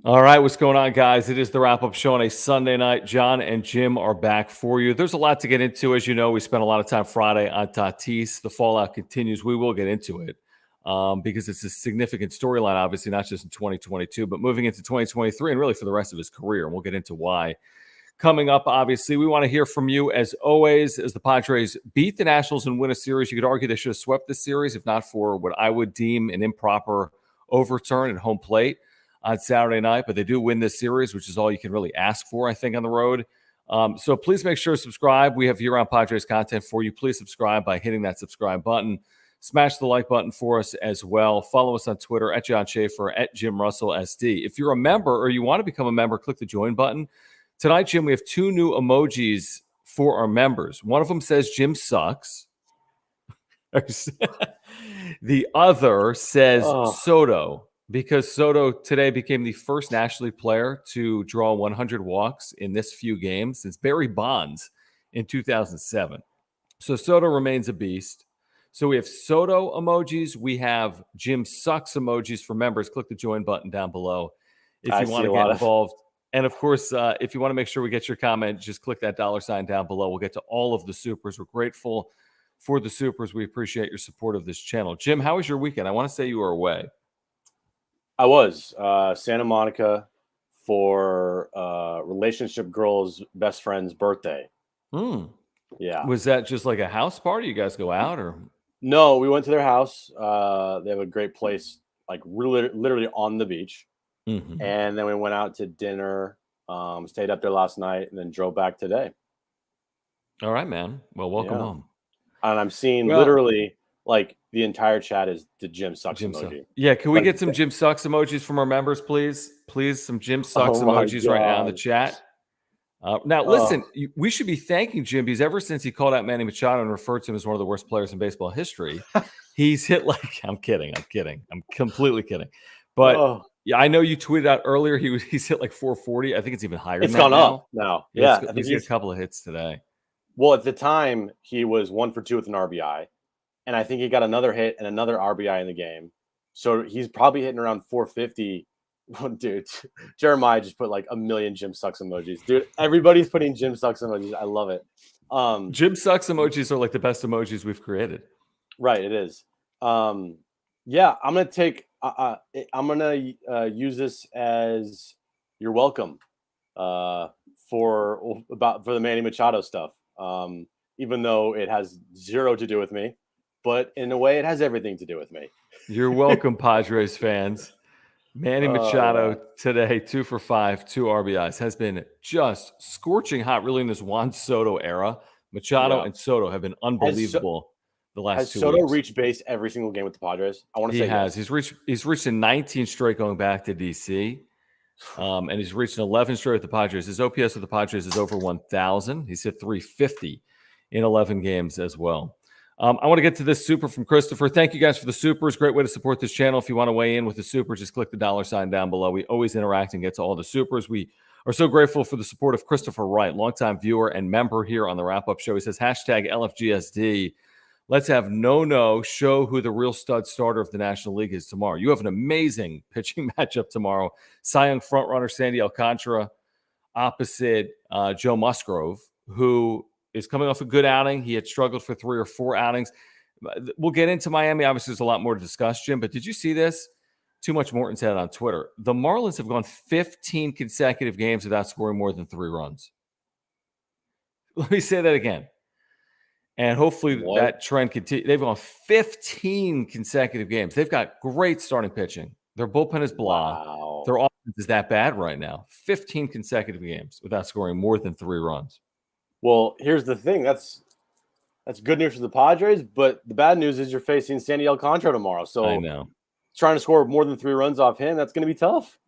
All right, what's going on, guys? It is the wrap-up show on a Sunday night. John and Jim are back for you. There's a lot to get into. As you know, we spent a lot of time Friday on Tatis. The fallout continues. We will get into it because it's a significant storyline, obviously, not just in 2022, but moving into 2023 and really for the rest of his career. And we'll get into why. Coming up, obviously, we want to hear from you as always. As the Padres beat the Nationals and win a series, you could argue they should have swept the series if not for what I would deem an improper overturn at home plate on Saturday night, but they do win this series, which is all you can really ask for, I think, on the road. So please make sure to subscribe. We have year-round Padres content for you. Please subscribe by hitting that subscribe button. Smash the like button for us as well. Follow us on Twitter at John Schaefer, at Jim Russell SD. If you're a member or you want to become a member, click the join button. Tonight, Jim, we have two new emojis for our members. One of them says Jim sucks. The other says Soto, because Soto today became the first National League player to draw 100 walks in this few games since Barry Bonds in 2007. So Soto remains a beast. So we have Soto emojis. We have Jim sucks emojis for members. Click the join button down below if you want to get involved. And of course, if you want to make sure we get your comment, just click that $sign down below. We'll get to all of the supers. We're grateful for the supers. We appreciate your support of this channel. Jim, how was your weekend? I want to say you were away. I was Santa Monica for relationship girl's best friend's birthday. Yeah. Was that just like a house party? You guys go out or? No, we went to their house. They have a great place, like literally on the beach. Mm-hmm. And then we went out to dinner, stayed up there last night, and then drove back today. All right, man. Well, welcome home. And I'm seeing literally like the entire chat is the Jim sucks emoji. Yeah, can we get some Jim sucks emojis from our members, please? Please, some Jim sucks emojis right now in the chat. Now, listen, we should be thanking Jim because ever since he called out Manny Machado and referred to him as one of the worst players in baseball history, he's hit like, I'm kidding. I'm completely kidding. But yeah, I know you tweeted out earlier he's hit like 440. I think it's even higher. It's gone up now. Yeah, he's got a couple of hits today. Well, at the time, he was 1 for 2 with an RBI. And I think he got another hit and another RBI in the game. So he's probably hitting around 450. Dude, Jeremiah just put like a million Jim sucks emojis. Dude, everybody's putting Jim sucks emojis. I love it. Jim sucks emojis are like the best emojis we've created. Right, it is. Yeah, I'm gonna take. I'm gonna use this as you're welcome for the Manny Machado stuff. Even though it has zero to do with me, but in a way, it has everything to do with me. You're welcome, Padres fans. Manny Machado today, 2 for 5, 2 RBIs, has been just scorching hot, really, in this Juan Soto era. Machado and Soto have been unbelievable the last 2 weeks. Has Soto reached base every single game with the Padres? I want to say he has. Yes. He's reached a 19 straight going back to DC, and he's reached an 11 straight with the Padres. His OPS with the Padres is over 1,000. He's hit 350 in 11 games as well. I want to get to this super from Christopher. Thank you guys for the supers. Great way to support this channel. If you want to weigh in with the super, just click the $sign down below. We always interact and get to all the supers. We are so grateful for the support of Christopher Wright, longtime viewer and member here on the wrap-up show. He says, hashtag LFGSD. Let's have no show who the real stud starter of the National League is tomorrow. You have an amazing pitching matchup tomorrow. Cy Young frontrunner Sandy Alcantara opposite Joe Musgrove, who is coming off a good outing. He had struggled for 3 or 4 outings. We'll get into Miami. Obviously, there's a lot more to discuss, Jim. But did you see this? Too Much Morton said on Twitter. The Marlins have gone 15 consecutive games without scoring more than 3 runs. Let me say that again. And hopefully that trend continues. They've gone 15 consecutive games. They've got great starting pitching. Their bullpen is blah. Wow. Their offense is that bad right now. 15 consecutive games without scoring more than 3 runs. Well, here's the thing. That's good news for the Padres, but the bad news is you're facing Sandy Alcantara tomorrow. So I know. Trying to score more than 3 runs off him, that's going to be tough.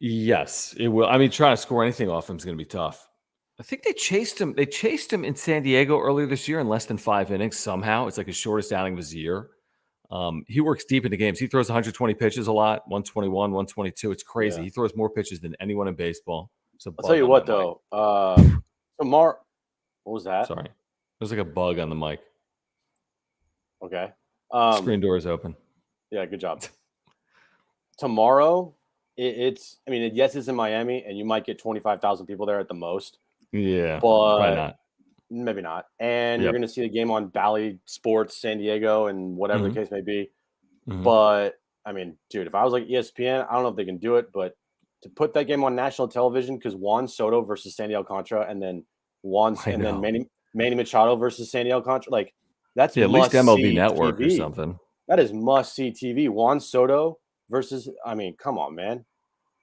Yes, it will. I mean, trying to score anything off him is going to be tough. I think they chased him. They chased him in San Diego earlier this year in less than 5 innings somehow. It's like his shortest outing of his year. He works deep into games. He throws 120 pitches a lot, 121, 122. It's crazy. Yeah. He throws more pitches than anyone in baseball. I'll tell you what, though. Tomorrow, what was that? Sorry. There's like a bug on the mic. Okay. Screen door is open. Yeah, good job. Tomorrow it's. I mean, yes, it's in Miami, and you might get 25,000 people there at the most, Yeah, probably but not. maybe not. And you're Yep. going to see the game on Bally Sports San Diego and whatever the Mhm. case may be. Mhm. But I mean, dude, if I was like ESPN, I don't know if they can do it, but to put that game on national television because Juan Soto versus Sandy Alcantara, and then I know. Manny Machado versus Sandy Alcantara, like that's Yeah, at least must MLB see Network or TV. something. That is must see TV. Juan Soto versus, I mean, come on, man,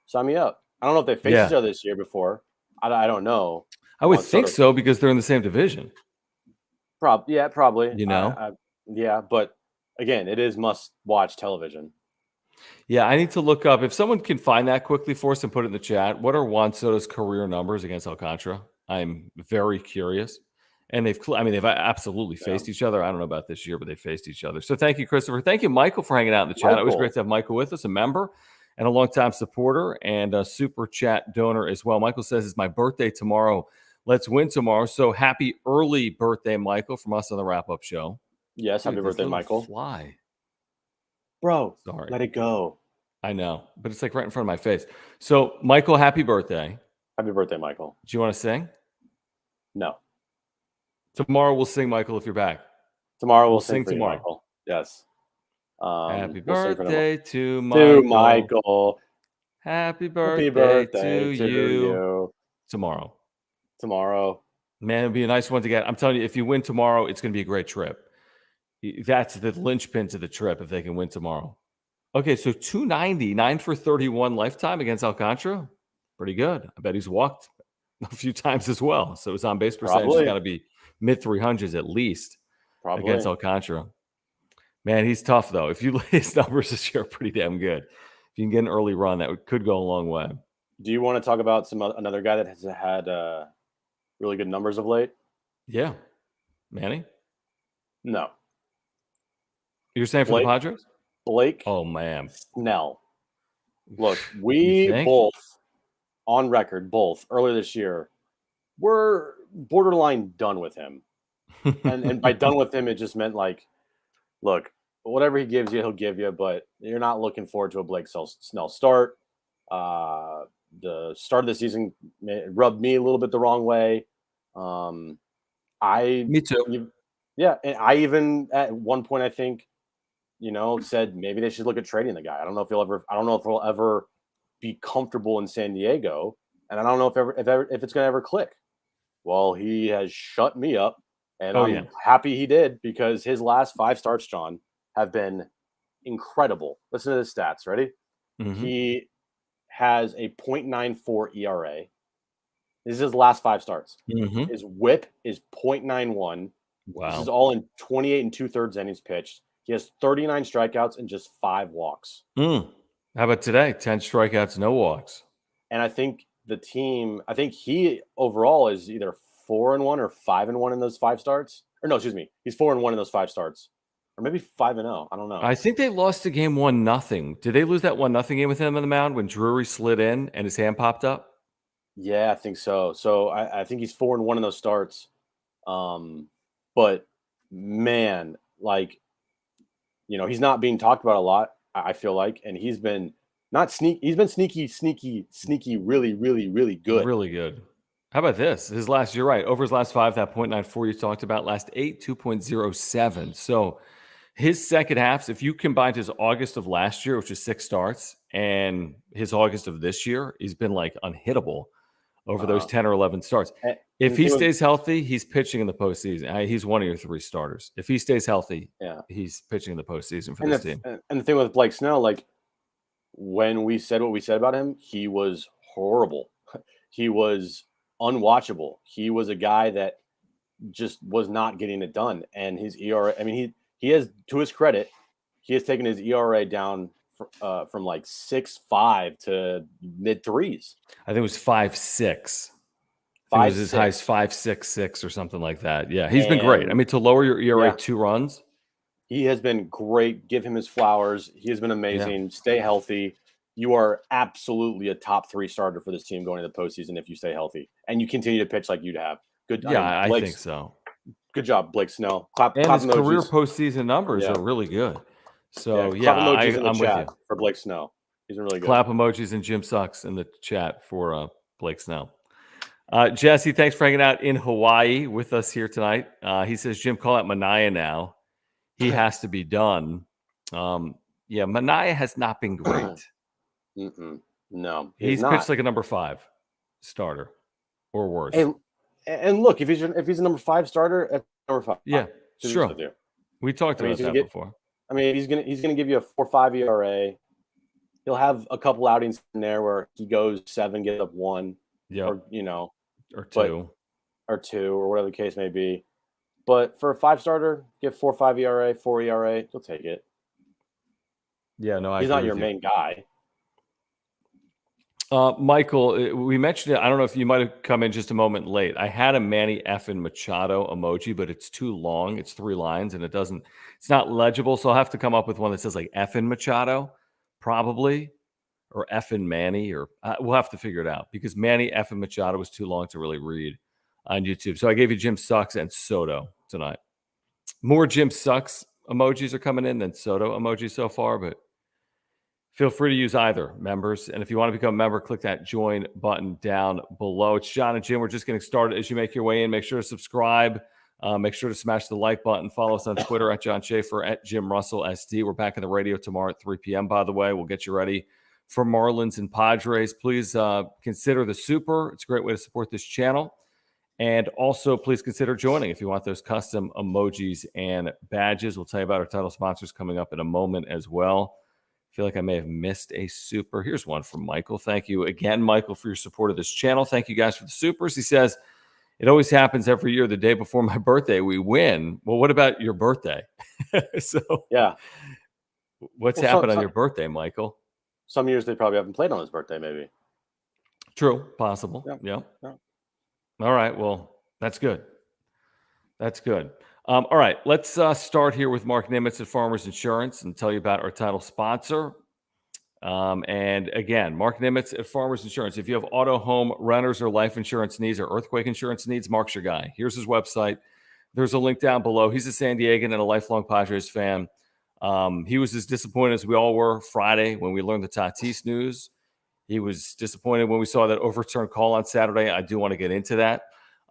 sign me up. I don't know if they faced each Yeah. other this year before. I don't know. I would Juan think Soto, so because they're in the same division, yeah, probably. you know? Yeah, but again, it is must watch television. Yeah, I need to look up if someone can find that quickly for us and put it in the chat. What are Juan Soto's career numbers against Alcantara? I'm very curious. And they've absolutely Yeah. faced each other. I don't know about this year, but they faced each other. So thank you, Christopher. Thank you, Michael, for hanging out in the chat. Always great Michael. to have Michael with us, a member and a longtime supporter and a super chat donor as well. Michael says it's my birthday tomorrow. Let's win tomorrow. So happy early birthday, Michael, from us on the wrap up show. Yes, Dude, happy this birthday, little Michael. fly. Bro, Sorry. let it go. I know, but it's like right in front of my face. So, Michael, happy birthday. Happy birthday, Michael. Do you want to sing? No. Tomorrow we'll sing, Michael, if you're back. Tomorrow We'll we'll sing sing for you, tomorrow. Michael. Yes. Happy We'll sing for them. birthday to To Michael. Michael. Happy Happy birthday birthday to to you. you. Tomorrow. Tomorrow. Man, it'll be a nice one to get. I'm telling you, if you win tomorrow, it's going to be a great trip. That's the linchpin to the trip if they can win tomorrow. Okay, so 290, 9 for 31 lifetime against Alcantara. Pretty good. I bet he's walked a few times as well. So his on base percentage has got to be mid 300s at least against Probably. Alcantara. Man, he's tough though. If you his numbers this year are pretty damn good. If you can get an early run, that could go a long way. Do you want to talk about another guy that has had really good numbers of late? Yeah. Manny? No. You're saying for the Padres? Blake Oh, man. Snell. Look, You we think? both, on record, earlier this year, were borderline done with him. And by done with him, it just meant like, look, whatever he gives you, he'll give you, but you're not looking forward to a Blake Snell start. The start of the season rubbed me a little bit the wrong way. Me too. Yeah, and I even at one point I think, said maybe they should look at trading the guy. I don't know if he'll ever be comfortable in San Diego, and I don't know if it's going to ever click. Well, he has shut me up, and I'm happy he did because his last 5 starts, John, have been incredible. Listen to the stats. Ready? Mm-hmm. He has a .94 ERA. This is his last 5 starts. Mm-hmm. His WHIP is .91. Wow. This is all in 28 and 2/3 innings pitched. He has 39 strikeouts and just 5 walks. How about today? 10 strikeouts, no walks. And I think he overall is either 4-1 or 5-1 in those 5 starts. Or no, excuse me. He's 4-1 in those 5 starts. Or maybe 5-0. I don't know. I think they lost the game 1-0. Did they lose that 1-0 game with him on the mound when Drury slid in and his hand popped up? Yeah, I think so. So I think he's 4-1 in those starts. But man, like, he's not being talked about a lot, I feel like, and he's been sneaky, really, really, really good. Really good. How about this? You're right. Over his last 5, that .94 you talked about, last 8, 2.07. So his second halves, if you combined his August of last year, which was 6 starts, and his August of this year, he's been like unhittable over those 10 or 11 starts. If he stays healthy, he's pitching in the postseason. He's one of your 3 starters. If he stays healthy, he's pitching in the postseason for this team. And the thing with Blake Snell, like when we said what we said about him, he was horrible. He was unwatchable. He was a guy that just was not getting it done. And his ERA, I mean, he has, to his credit, he has taken his ERA down from like 6.5 to mid 3s. I think it was 5.6. It was as high as 5.66 or something like that. Yeah, he's been great. I mean, to lower your ERA 2 runs, he has been great. Give him his flowers. He has been amazing. Yeah. Stay healthy. You are absolutely a top 3 starter for this team going into the postseason if you stay healthy and you continue to pitch like you'd have. Good. Yeah, I think so. Good job, Blake Snell. And his career postseason numbers are really good. So, I'm with you for Blake Snell. He's been really good. Clap emojis and Jim sucks in the chat for Blake Snell. Jesse, thanks for hanging out in Hawaii with us here tonight. He says, Jim, call out Mania now. He has to be done. Yeah, Mania has not been great. No, he's not. Pitched like a number 5 starter or worse. And look, if he's a number 5 starter, at number 5. Yeah, it's true. We talked about that before. I mean, he's gonna give you a 4.5 ERA. He'll have a couple outings in there where he goes 7, gets up 1, or or 2, or whatever the case may be. But for a 5 starter, get 4.5 ERA, 4 ERA, you'll take it. Yeah, no, he's not your main guy. Michael, we mentioned it. I don't know if you might have come in just a moment late. I had a Manny effing Machado emoji, but it's too long. It's 3 lines, and it's not legible. So I'll have to come up with one that says like effing Machado, probably, or effing Manny, or we'll have to figure it out because Manny effing Machado was too long to really read on YouTube. So I gave you Jim Sucks and Soto tonight. More Jim Sucks emojis are coming in than Soto emojis so far, but feel free to use either, members. And if you want to become a member, click that join button down below. It's John and Jim. We're just getting started. As you make your way in, make sure to subscribe. Make sure to smash the like button. Follow us on Twitter at John Schaefer, at Jim Russell SD. We're back in the radio tomorrow at 3 p.m., by the way. We'll get you ready for Marlins and Padres. Please consider the Super. It's a great way to support this channel. And also, please consider joining if you want those custom emojis and badges. We'll tell you about our title sponsors coming up in a moment as well. I feel like I may have missed a super. Here's one from Michael. Thank you again, Michael, for your support of this channel. Thank you guys for the supers. He says, it always happens every year, the day before my birthday, we win. Well, what about your birthday? What's happened on your birthday, Michael? Some years they probably haven't played on his birthday, maybe. True. Possible. Yeah. All right. Well, that's good. That's good. All right. Let's start here with Mark Nimitz at Farmers Insurance and tell you about our title sponsor. And again, Mark Nimitz at Farmers Insurance. If you have auto, home, renters, or life insurance needs or earthquake insurance needs, Mark's your guy. Here's his website. There's a link down below. He's a San Diegan and a lifelong Padres fan. He was as disappointed as we all were Friday when we learned the Tatis news. He was disappointed when we saw that overturned call on Saturday. I do want to get into that.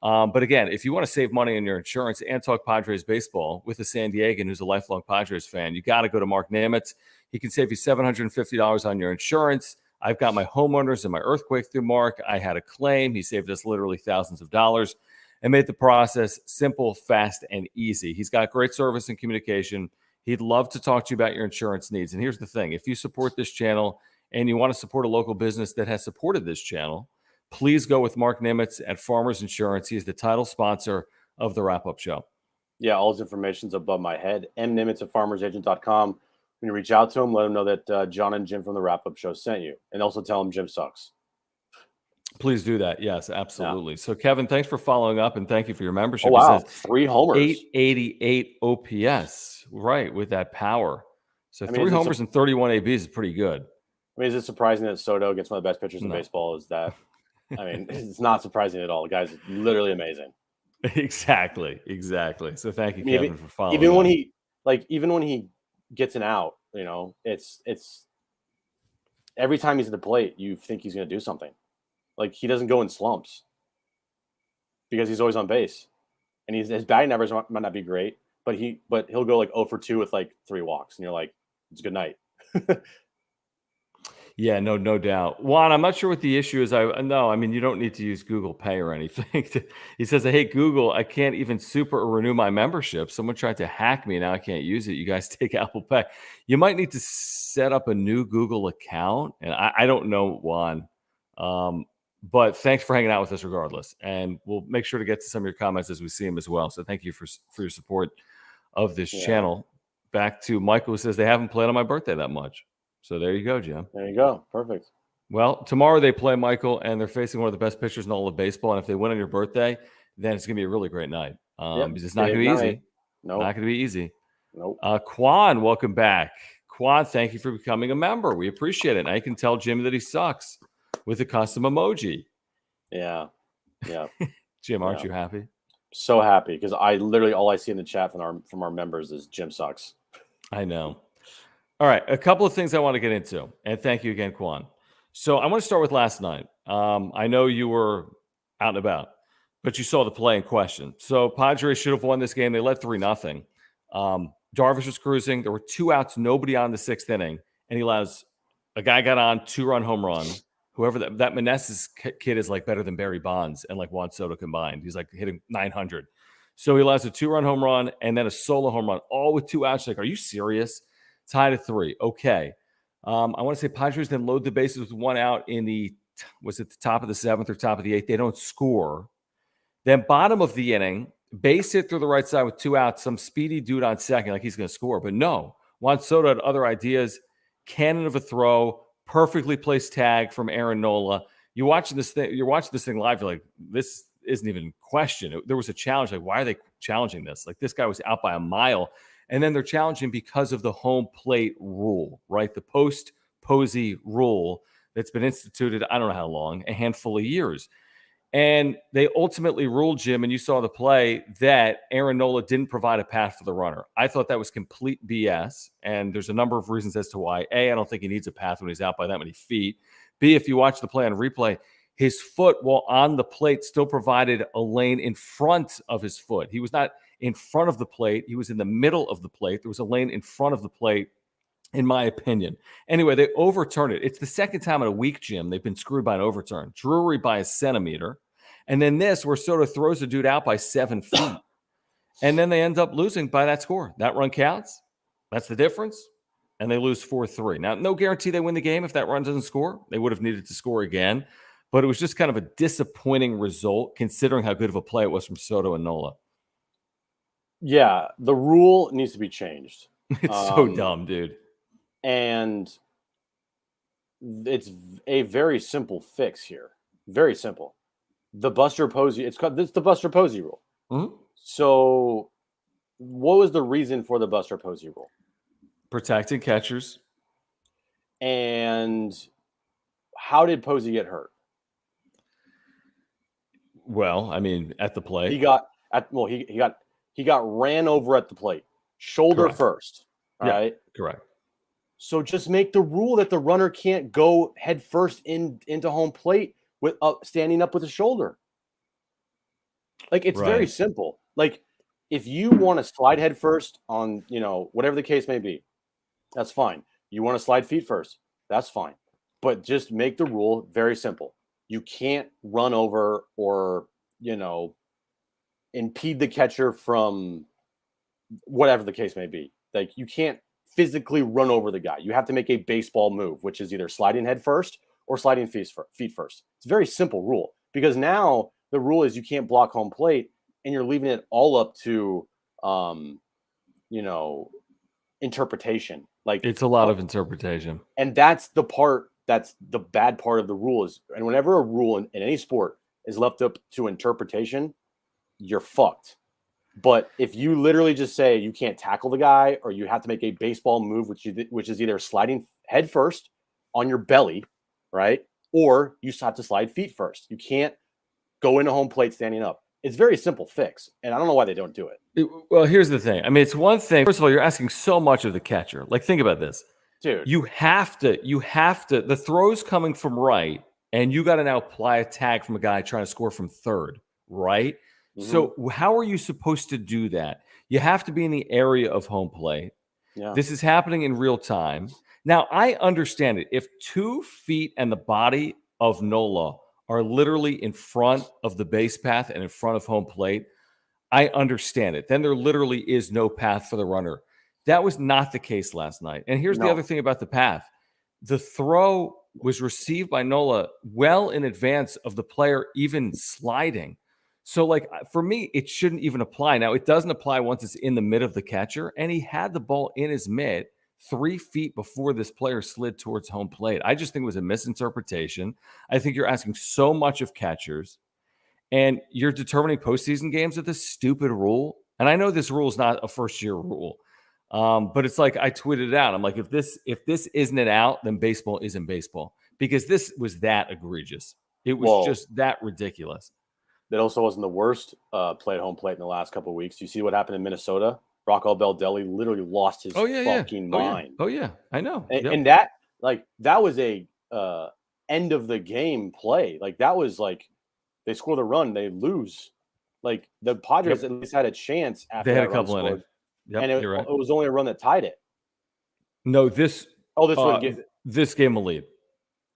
But again, if you want to save money on your insurance and talk Padres baseball with a San Diegan who's a lifelong Padres fan, you got to go to Mark Nimitz. He can save you $750 on your insurance. I've got my homeowners and my earthquake through Mark. I had a claim. He saved us literally thousands of dollars and made the process simple, fast, and easy. He's got great service and communication. He'd love to talk to you about your insurance needs. And here's the thing. If you support this channel and you want to support a local business that has supported this channel, please go with Mark Nimitz at Farmers Insurance. He is the title sponsor of the Wrap-Up Show. Yeah, all his information's above my head. mnimitz at farmersagent.com. When you reach out to him, let him know that John and Jim from the Wrap-Up Show sent you. And also tell him Jim sucks. Please do that. Yes, absolutely. Yeah. So, Kevin, thanks for following up, and thank you for your membership. Oh, wow. 3 homers. 888 OPS, right, with that power. So, 3 homers and 31 ABs is pretty good. I mean, is it surprising that Soto gets one of the best pitchers in baseball? Is that, I mean, it's not surprising at all. The guy's literally amazing. Exactly. So thank you, Kevin, for following. Even when he gets an out, it's every time he's at the plate, you think he's going to do something. Like, he doesn't go in slumps because he's always on base, and his batting average might not be great, but he'll go like 0 for 2 with like 3 walks, and you're like, it's a good night. Yeah, no doubt. Juan, I'm not sure what the issue is. You don't need to use Google Pay or anything. He says, I hate Google. I can't even super or renew my membership. Someone tried to hack me. Now I can't use it. You guys take Apple Pay. You might need to set up a new Google account. And I don't know, Juan. But thanks for hanging out with us regardless. And we'll make sure to get to some of your comments as we see them as well. So thank you for your support of this channel. Back to Michael, who says they haven't played on my birthday that much. So there you go, Jim. There you go. Perfect. Well, tomorrow they play, Michael, and they're facing one of the best pitchers in all of baseball. And if they win on your birthday, then it's going to be a really great night. Because it's not going to be easy. Nope. Not going to be easy. Nope. Quan, welcome back. Quan, thank you for becoming a member. We appreciate it. And I can tell Jim that he sucks with a custom emoji. Yeah. Jim, aren't you happy? So happy, because I literally all I see in the chat from our members is Jim sucks. I know. All right, a couple of things I want to get into, and thank you again, Quan. So I want to start with last night. I know you were out and about, but you saw the play in question. So Padres should have won this game. They led 3-0. Darvish was cruising. There were 2 outs, nobody on the 6th inning, and he allows a guy got on 2-run home run. Whoever that Meneses kid is like better than Barry Bonds and like Juan Soto combined. He's like hitting 900. So he allows a 2-run home run and then a solo home run, all with 2 outs. Like, are you serious? Tied at 3. Okay. I want to say Padres then load the bases with 1 out in the top of the 7th or top of the 8th? They don't score. Then bottom of the inning, base hit through the right side with 2 outs. Some speedy dude on second, like he's going to score. But no, Juan Soto had other ideas. Cannon of a throw, perfectly placed tag from Aaron Nola. You're watching this thing live. You're like, this isn't even question. There was a challenge. Like, why are they challenging this? Like, this guy was out by a mile. And then they're challenging because of the home plate rule, right? The post-Posey rule that's been instituted, I don't know how long, a handful of years. And they ultimately ruled, Jim, and you saw the play, that Aaron Nola didn't provide a path for the runner. I thought that was complete BS, and there's a number of reasons as to why. A, I don't think he needs a path when he's out by that many feet. B, if you watch the play on replay, his foot, while on the plate, still provided a lane in front of his foot. He was not in front of the plate. He was in the middle of the plate. There was a lane in front of the plate, in my opinion. Anyway, they overturned it. It's the second time in a week, Jim, they've been screwed by an overturn. Drury by a centimeter. And then this, where Soto throws a dude out by 7 feet. And then they end up losing by that score. That run counts. That's the difference. And they lose 4-3. Now, no guarantee they win the game if that run doesn't score. They would have needed to score again. But it was just kind of a disappointing result considering how good of a play it was from Soto and Nola. Yeah, the rule needs to be changed. It's so dumb, dude. And it's a very simple fix here. Very simple. The Buster Posey, it's the Buster Posey rule. Mm-hmm. So what was the reason for the Buster Posey rule? Protecting catchers. And how did Posey get hurt? Well, I mean, at the plate. He got ran over at the plate. Shoulder Correct. first. All right. Correct. So just make the rule that the runner can't go head first into home plate with standing up with a shoulder. Like, it's very simple. Like, if you want to slide head first on, whatever the case may be, that's fine. You want to slide feet first, that's fine. But just make the rule very simple. You can't run over or, impede the catcher from whatever the case may be. Like, you can't physically run over the guy. You have to make a baseball move, which is either sliding head first or sliding feet first. It's a very simple rule because now the rule is you can't block home plate and you're leaving it all up to, interpretation. Like, it's a lot of interpretation. And that's the bad part of the rule is, and whenever a rule in any sport is left up to interpretation, you're fucked. But if you literally just say you can't tackle the guy or you have to make a baseball move, which is either sliding head first on your belly, right? Or you have to slide feet first. You can't go into home plate standing up. It's a very simple fix, and I don't know why they don't do it. Well, here's the thing. I mean, it's one thing. First of all, you're asking so much of the catcher. Like, think about this. Dude. You have to, the throw's coming from right, and you got to now apply a tag from a guy trying to score from third, right? Mm-hmm. So how are you supposed to do that? You have to be in the area of home plate. Yeah. This is happening in real time. Now, I understand it. If 2 feet and the body of Nola are literally in front of the base path and in front of home plate, I understand it. Then there literally is no path for the runner. That was not the case last night. And here's the other thing about the path. The throw was received by Nola well in advance of the player even sliding. So, like, for me, it shouldn't even apply. Now, it doesn't apply once it's in the mid of the catcher, and he had the ball in his mid 3 feet before this player slid towards home plate. I just think it was a misinterpretation. I think you're asking so much of catchers, and you're determining postseason games with this stupid rule. And I know this rule is not a first-year rule, but it's like I tweeted it out. I'm like, if this isn't an out, then baseball isn't baseball, because this was that egregious. It was just that ridiculous. That also wasn't the worst play at home plate in the last couple of weeks. You see what happened in Minnesota? Rocco Baldelli literally lost his fucking Oh, yeah. mind. Oh, yeah. I know. And, Yep. and that was a end of the game play. Like that was like they score the run, they lose. Like the Padres at least had a chance after They had a that run couple scored, innings. Yep, and it you're right. was only a run that tied it. No, this Would get this game will lead.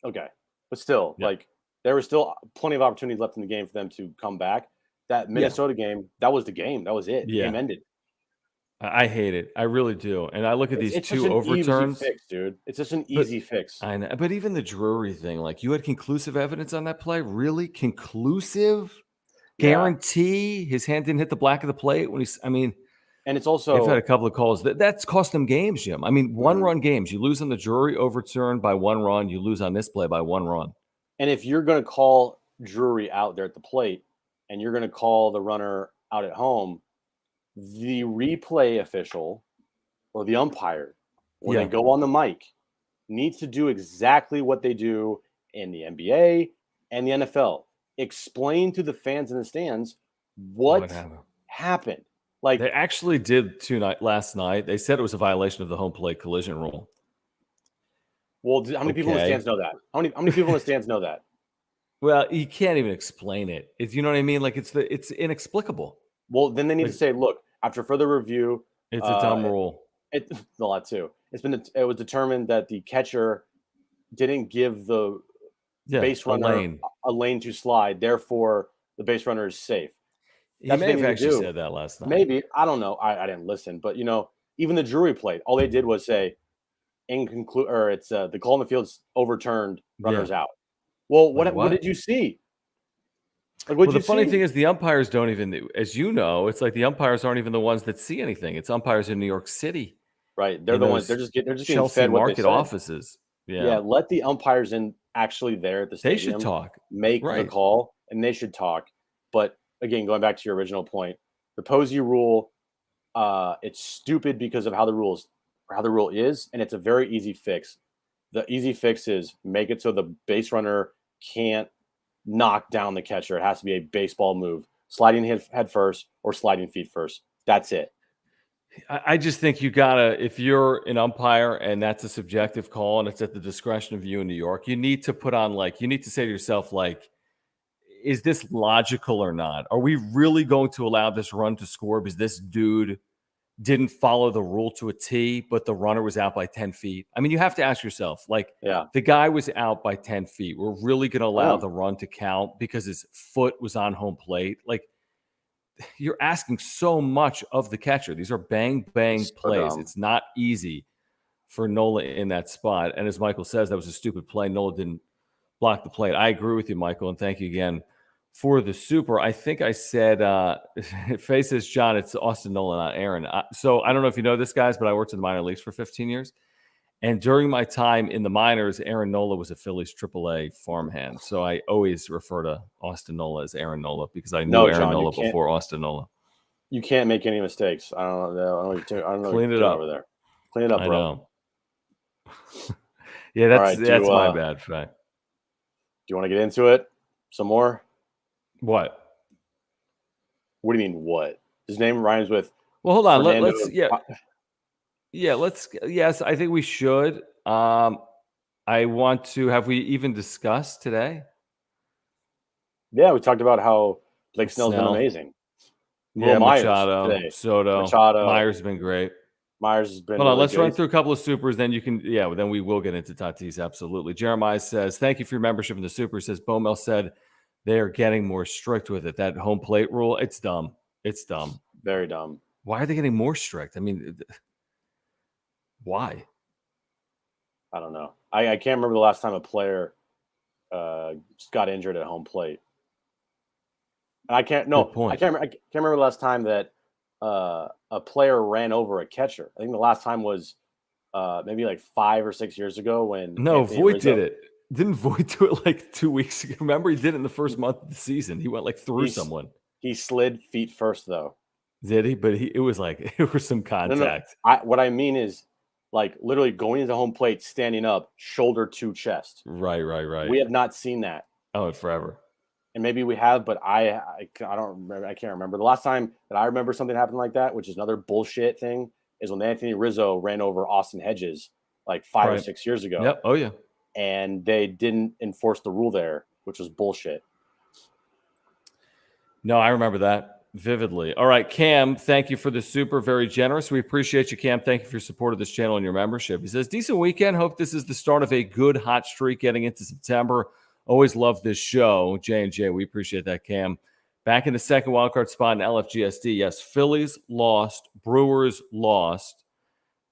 okay, but still, Yep. like there was still plenty of opportunities left in the game for them to come back. That Minnesota game, that was the game. That was it. The game ended. I hate it. I really do. And I look at these It's two such an overturns. easy fix, dude. It's just an easy fix. I know. But even the Drury thing, like you had conclusive evidence on that play? Really? Conclusive? Yeah. Guarantee his hand didn't hit the black of the plate when And it's they've also had a couple of calls. That's cost them games, Jim. I mean, one-run games. You lose on the Drury overturn by 1 run. You lose on this play by 1 run. and if you're going to call Drury out there at the plate and you're going to call the runner out at home, the replay official or the umpire, when they go on the mic, needs to do exactly what they do in the NBA and the NFL. Explain to the fans in the stands what happened. Like they actually did last night. They said it was a violation of the home plate collision rule. Well, how many people in the stands know that? How many people in the stands know that? Well, you can't even explain it. You know what I mean? Like it's inexplicable. Well, then they need to say, look, after further review, it's a dumb rule. A lot too. It was determined that the catcher didn't give the base runner a lane to slide. Therefore, the base runner is safe. He may have actually said that last night. Maybe. I don't know. I didn't listen. But, even the Drury played. All they did was say, it's the call in the field's overturned, runners out. Well, what did you see? Like, the funny thing is the umpires don't even, as you know, it's like the umpires aren't even the ones that see anything. It's umpires in New York City. Right. They're the ones. They're just getting Chelsea fed what market they said. offices. Yeah. Let the umpires in actually there at the stadium. They should talk. Make the call, and they should talk. But again, going back to your original point, the Posey rule, it's stupid because of how the rule is, and it's a very easy fix. The easy fix is make it so the base runner can't knock down the catcher. It has to be a baseball move, sliding head first or sliding feet first. That's it. I just think you gotta, if you're an umpire and that's a subjective call and it's at the discretion of you in New York, you need to put on you need to say to yourself, is this logical or not? Are we really going to allow this run to score because this dude didn't follow the rule to a T, but the runner was out by 10 feet? I mean, you have to ask yourself, the guy was out by 10 feet. We're really going to allow the run to count because his foot was on home plate? You're asking so much of the catcher. These are bang, bang plays. It's not easy for Nola in that spot. And as Michael says, that was a stupid play. Nola didn't block the plate. I agree with you, Michael, and thank you again for the super. I think I said, faces John, it's Austin Nola, not Aaron. So I don't know if you know this, guys, but I worked in the minor leagues for 15 years. And during my time in the minors, Aaron Nola was a Phillies AAA farmhand. So I always refer to Austin Nola as Aaron Nola because I knew Aaron Nola before Austin Nola. You can't make any mistakes. I don't know. Clean it up over there. Clean it up, bro. I know. Yeah, that's my bad, fact. Do you want to get into it some more? What? What do you mean, what? His name rhymes with. Well, hold on. Yes, I think we should. I want to. Have we even discussed today? Yeah, we talked about how Blake Snell's been amazing. Yeah, Machado, Soto, Myers has been great. Myers has been. Hold on, let's run through a couple of supers. Then you can. Yeah, then we will get into Tatis. Absolutely. Jeremiah says, "Thank you for your membership in the super." He says Bomel said they are getting more strict with it. That home plate rule, it's dumb. It's dumb. Very dumb. Why are they getting more strict? I mean, why? I don't know. I can't remember the last time a player got injured at home plate. And I can't remember the last time that a player ran over a catcher. I think the last time was maybe 5 or 6 years ago when Voit did it. Didn't Voit do it 2 weeks ago? Remember, he did it in the first month of the season. He went through someone. He slid feet first, though. Did he? But it was it was some contact. No. What I mean is literally going into home plate, standing up, shoulder to chest. Right. We have not seen that. Oh, forever. and maybe we have, but I don't remember. I can't remember the last time that I remember something happened like that, which is another bullshit thing. Is when Anthony Rizzo ran over Austin Hedges like 5 or 6 years ago. Yep. Oh yeah. And they didn't enforce the rule there, which was bullshit. No, I remember that vividly. All right, Cam, thank you for the super, very generous. We appreciate you, Cam. Thank you for your support of this channel and your membership. He says, decent weekend. Hope this is the start of a good hot streak getting into September. Always love this show. J&J, we appreciate that, Cam. Back in the second wildcard spot in LFGSD. Yes, Phillies lost. Brewers lost.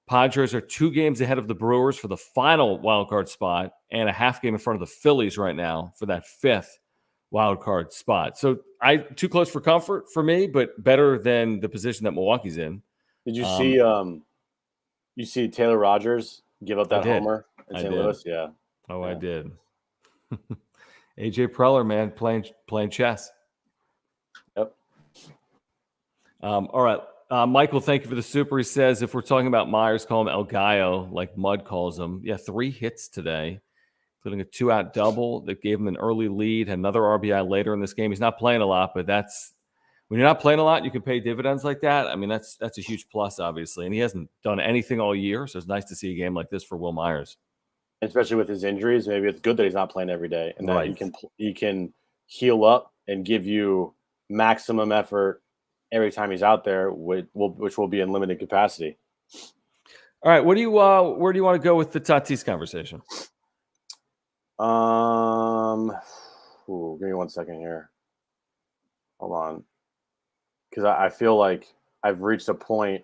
Padres are 2 games ahead of the Brewers for the final wildcard spot and a half game in front of the Phillies right now for that 5th wildcard spot. So too close for comfort for me, but better than the position that Milwaukee's in. Did you see Taylor Rogers give up that homer in St. Louis? Yeah. Oh, yeah. I did. AJ Preller, man, playing chess. Yep. All right. Michael, thank you for the super. He says, if we're talking about Myers, call him El Gallo, like Mud calls him. Yeah, 3 hits today, including a 2-out double that gave him an early lead, another RBI later in this game. He's not playing a lot, but when you're not playing a lot, you can pay dividends like that. I mean, that's a huge plus, obviously. And he hasn't done anything all year, so it's nice to see a game like this for Will Myers. Especially with his injuries, maybe it's good that he's not playing every day and that he can heal up and give you maximum effort every time he's out there, which will be in limited capacity. All right, where do you want to go with the Tatis conversation? Give me 1 second here. Hold on, because I feel like I've reached a point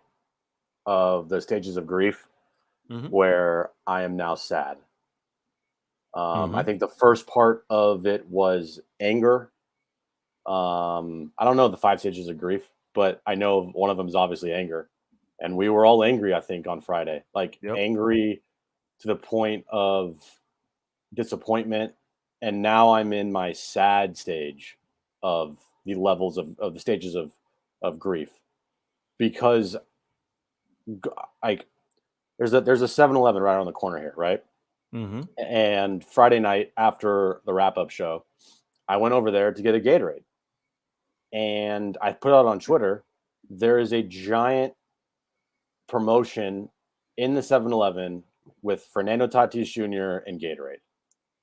of the stages of grief where I am now sad. I think the first part of it was anger. I don't know the 5 stages of grief, but I know one of them is obviously anger. And we were all angry, I think, on Friday. Angry to the point of disappointment. And now I'm in my sad stage of the levels of the stages of grief. Because there's a 7-Eleven right on the corner here, right? And Friday night after the wrap-up show, I went over there to get a Gatorade. And I put out on Twitter, there is a giant promotion in the 7-Eleven with Fernando Tatis Jr. and Gatorade.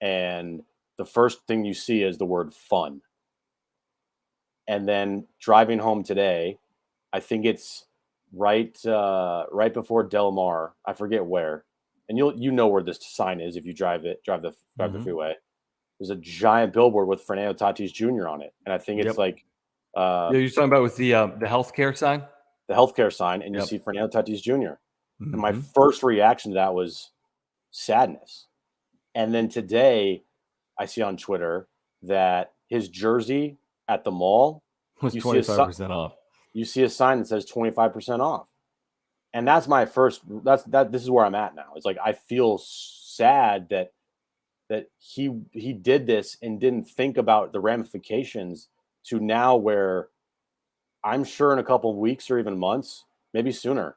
And the first thing you see is the word fun. And then driving home today, I think it's right before Del Mar. I forget where. And you know where this sign is if you drive the freeway. There's a giant billboard with Fernando Tatis Jr. on it. And I think it's you're talking about with the healthcare sign? The healthcare sign, and you see Fernando Tatis Jr. And my first reaction to that was sadness. And then today, I see on Twitter that his jersey at the mall was 25% off. You see a sign that says 25% off. And that's my first. This is where I'm at now. It's like I feel sad that he did this and didn't think about the ramifications to now where I'm sure in a couple of weeks or even months, maybe sooner,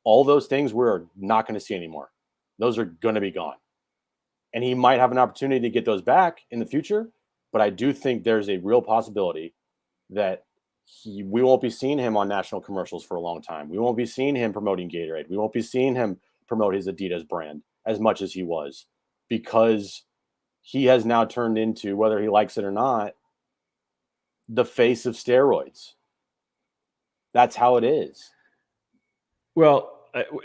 all those things we're not going to see anymore. Those are going to be gone. And he might have an opportunity to get those back in the future. But I do think there's a real possibility that we won't be seeing him on national commercials for a long time. We won't be seeing him promoting Gatorade. We won't be seeing him promote his Adidas brand as much as he was, because he has now turned into, whether he likes it or not, the face of steroids. That's how it is. Well,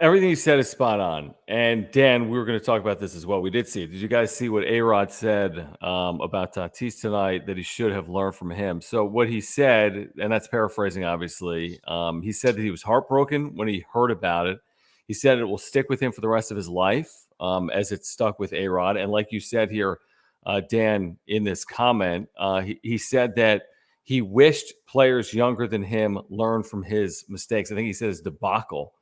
everything you said is spot on. And Dan, we were going to talk about this as well. We did see it. Did you guys see what A-Rod said about Tatis tonight that he should have learned from him? So what he said, and that's paraphrasing, obviously, he said that he was heartbroken when he heard about it. He said it will stick with him for the rest of his life, as it stuck with A-Rod. And like you said here, Dan, in this comment, he said that he wished players younger than him learned from his mistakes. I think he said his debacle.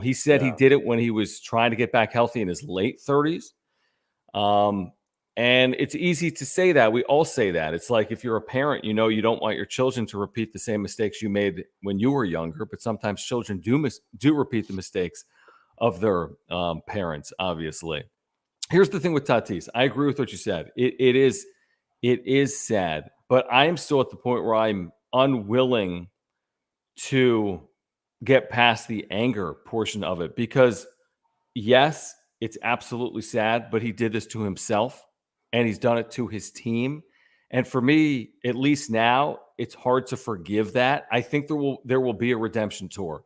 He said he did it when he was trying to get back healthy in his late 30s. And it's easy to say that. We all say that. It's like if you're a parent, you don't want your children to repeat the same mistakes you made when you were younger. But sometimes children do repeat the mistakes of their parents, obviously. Here's the thing with Tatis. I agree with what you said. It is sad. but I am still at the point where I'm unwilling to get past the anger portion of it because, yes, it's absolutely sad, but he did this to himself and he's done it to his team. And for me, at least now, it's hard to forgive that. I think there will be a redemption tour.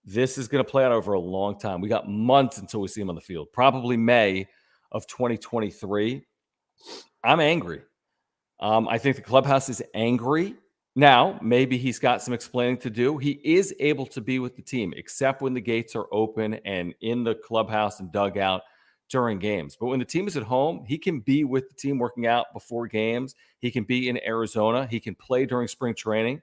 This is going to play out over a long time. We got months until we see him on the field, probably May of 2023. I'm angry. I think the clubhouse is angry. Now, maybe he's got some explaining to do. He is able to be with the team, except when the gates are open and in the clubhouse and dugout during games. But when the team is at home, he can be with the team working out before games. He can be in Arizona. He can play during spring training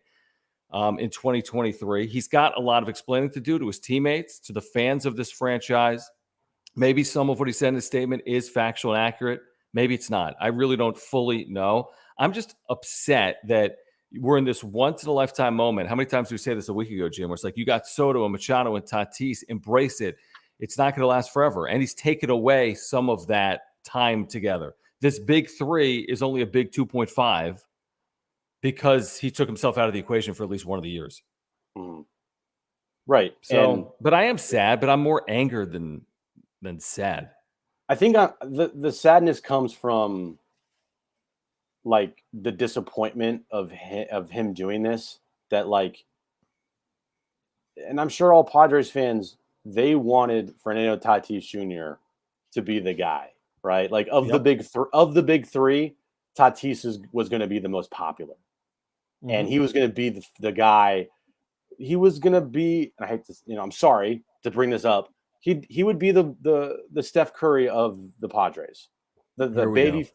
in 2023. He's got a lot of explaining to do to his teammates, to the fans of this franchise. Maybe some of what he said in his statement is factual and accurate. Maybe it's not. I really don't fully know. I'm just upset that we're in this once-in-a-lifetime moment. How many times did we say this a week ago, Jim? Where it's like, you got Soto and Machado and Tatis. Embrace it. It's not going to last forever. And he's taken away some of that time together. This big 3 is only a big 2.5 because he took himself out of the equation for at least one of the years. Mm. Right. So, but I am sad, but I'm more angered than sad. I think the sadness comes from like the disappointment of him doing this, that like, and I'm sure all Padres fans, they wanted Fernando Tatis Jr. to be the guy, right? Like of the big three, Tatis was going to be the most popular, and he was going to be the guy. He was going to be. And I hate to, I'm sorry to bring this up. He would be the Steph Curry of the Padres, the baby.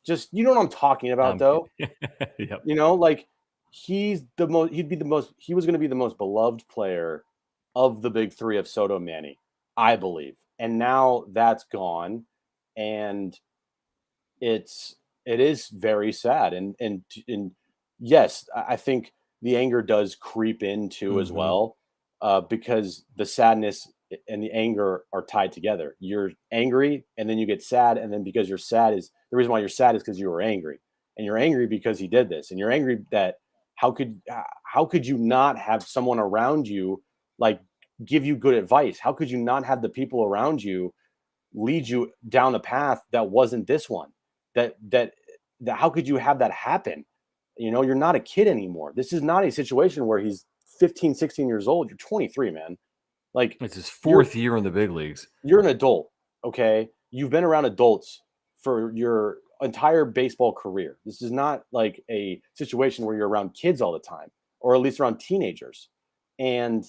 Just, you know what I'm talking about, though. Yep. Like he was going to be the most beloved player of the big 3 of Soto, Manny, I believe. And now that's gone, and it is very sad. And yes, I think the anger does creep in too as well, because the sadness and the anger are tied together. You're angry and then you get sad, and then because you're sad is the reason why you're sad is because you were angry, and you're angry because he did this, and you're angry that how could you not have someone around you like give you good advice? How could you not have the people around you lead you down a path that wasn't this one? That how could you have that happen? You're not a kid anymore. This is not a situation where he's 15, 16 years old. You're 23, man. Like, it's his 4th year in the big leagues. You're an adult, okay? You've been around adults for your entire baseball career. This is not like a situation where you're around kids all the time, or at least around teenagers. And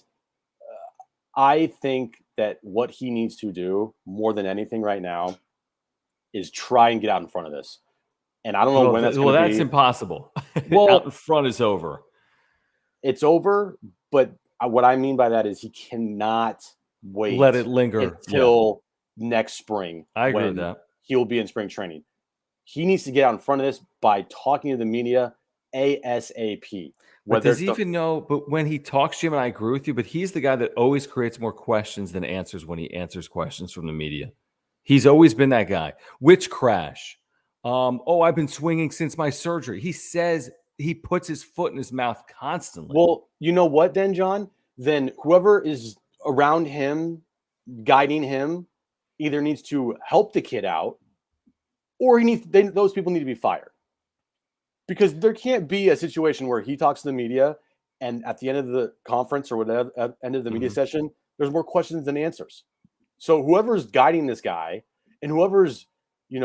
I think that what he needs to do more than anything right now is try and get out in front of this. And I don't know when that's going to be. Well, that's impossible. Out in front is over. It's over, but what I mean by that is he cannot wait. Let it linger until next spring. I agree with that. He'll be in spring training. He needs to get out in front of this by talking to the media ASAP. But does he even know? But when he talks, Jim, and I agree with you, but he's the guy that always creates more questions than answers when he answers questions from the media. He's always been that guy. Which crash? I've been swinging since my surgery. He says he puts his foot in his mouth constantly. Well, you know what then, John? Then whoever is around him, guiding him, either needs to help the kid out, or those people need to be fired. Because there can't be a situation where he talks to the media, and at the end of the conference or whatever, at the end of the media session, there's more questions than answers. So whoever's guiding this guy, and whoever's in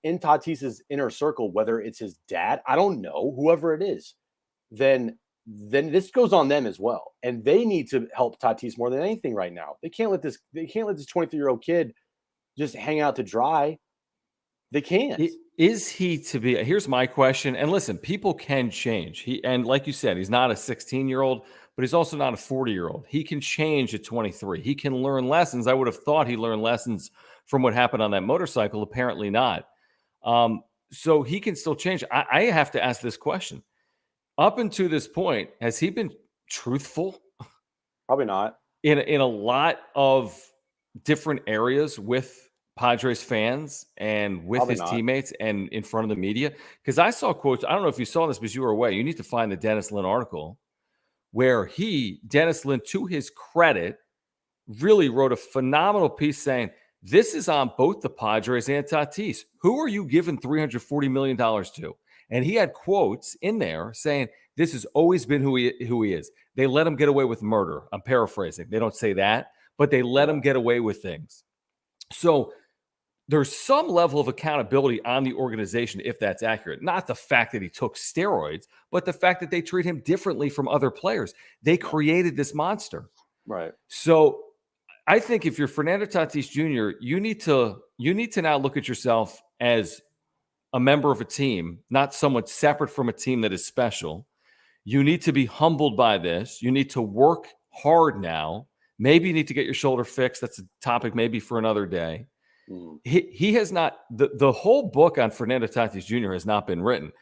Tatis's inner circle, whether it's his dad, I don't know, whoever it is, then this goes on them as well. And they need to help Tatis more than anything right now. They can't let this 23-year-old kid just hang out to dry. They can't. Is he to be? Here's my question. And listen, people can change. And like you said, he's not a 16-year-old, but he's also not a 40-year-old. He can change at 23. He can learn lessons. I would have thought he learned lessons from what happened on that motorcycle. Apparently not. So he can still change. I have to ask this question. Up until this point, has he been truthful? Probably not. In a lot of different areas with Padres fans and with Probably his not. teammates and in front of the media? Because I saw quotes. I don't know if you saw this because you were away. You need to find the Dennis Lin article where Dennis Lin, to his credit, really wrote a phenomenal piece saying, this is on both the Padres and Tatis. Who are you giving $340 million to? And he had quotes in there saying, this has always been who he is. They let him get away with murder. I'm paraphrasing. They don't say that, but they let him get away with things. So there's some level of accountability on the organization if that's accurate. Not the fact that he took steroids, but the fact that they treat him differently from other players. They created this monster. Right. So I think if you're Fernando Tatis Jr., you need to now look at yourself as a member of a team, not someone separate from a team that is special. You need to be humbled by this. You need to work hard now. Maybe you need to get your shoulder fixed. That's a topic maybe for another day. Mm. He has not, the whole book on Fernando Tatis Jr. has not been written.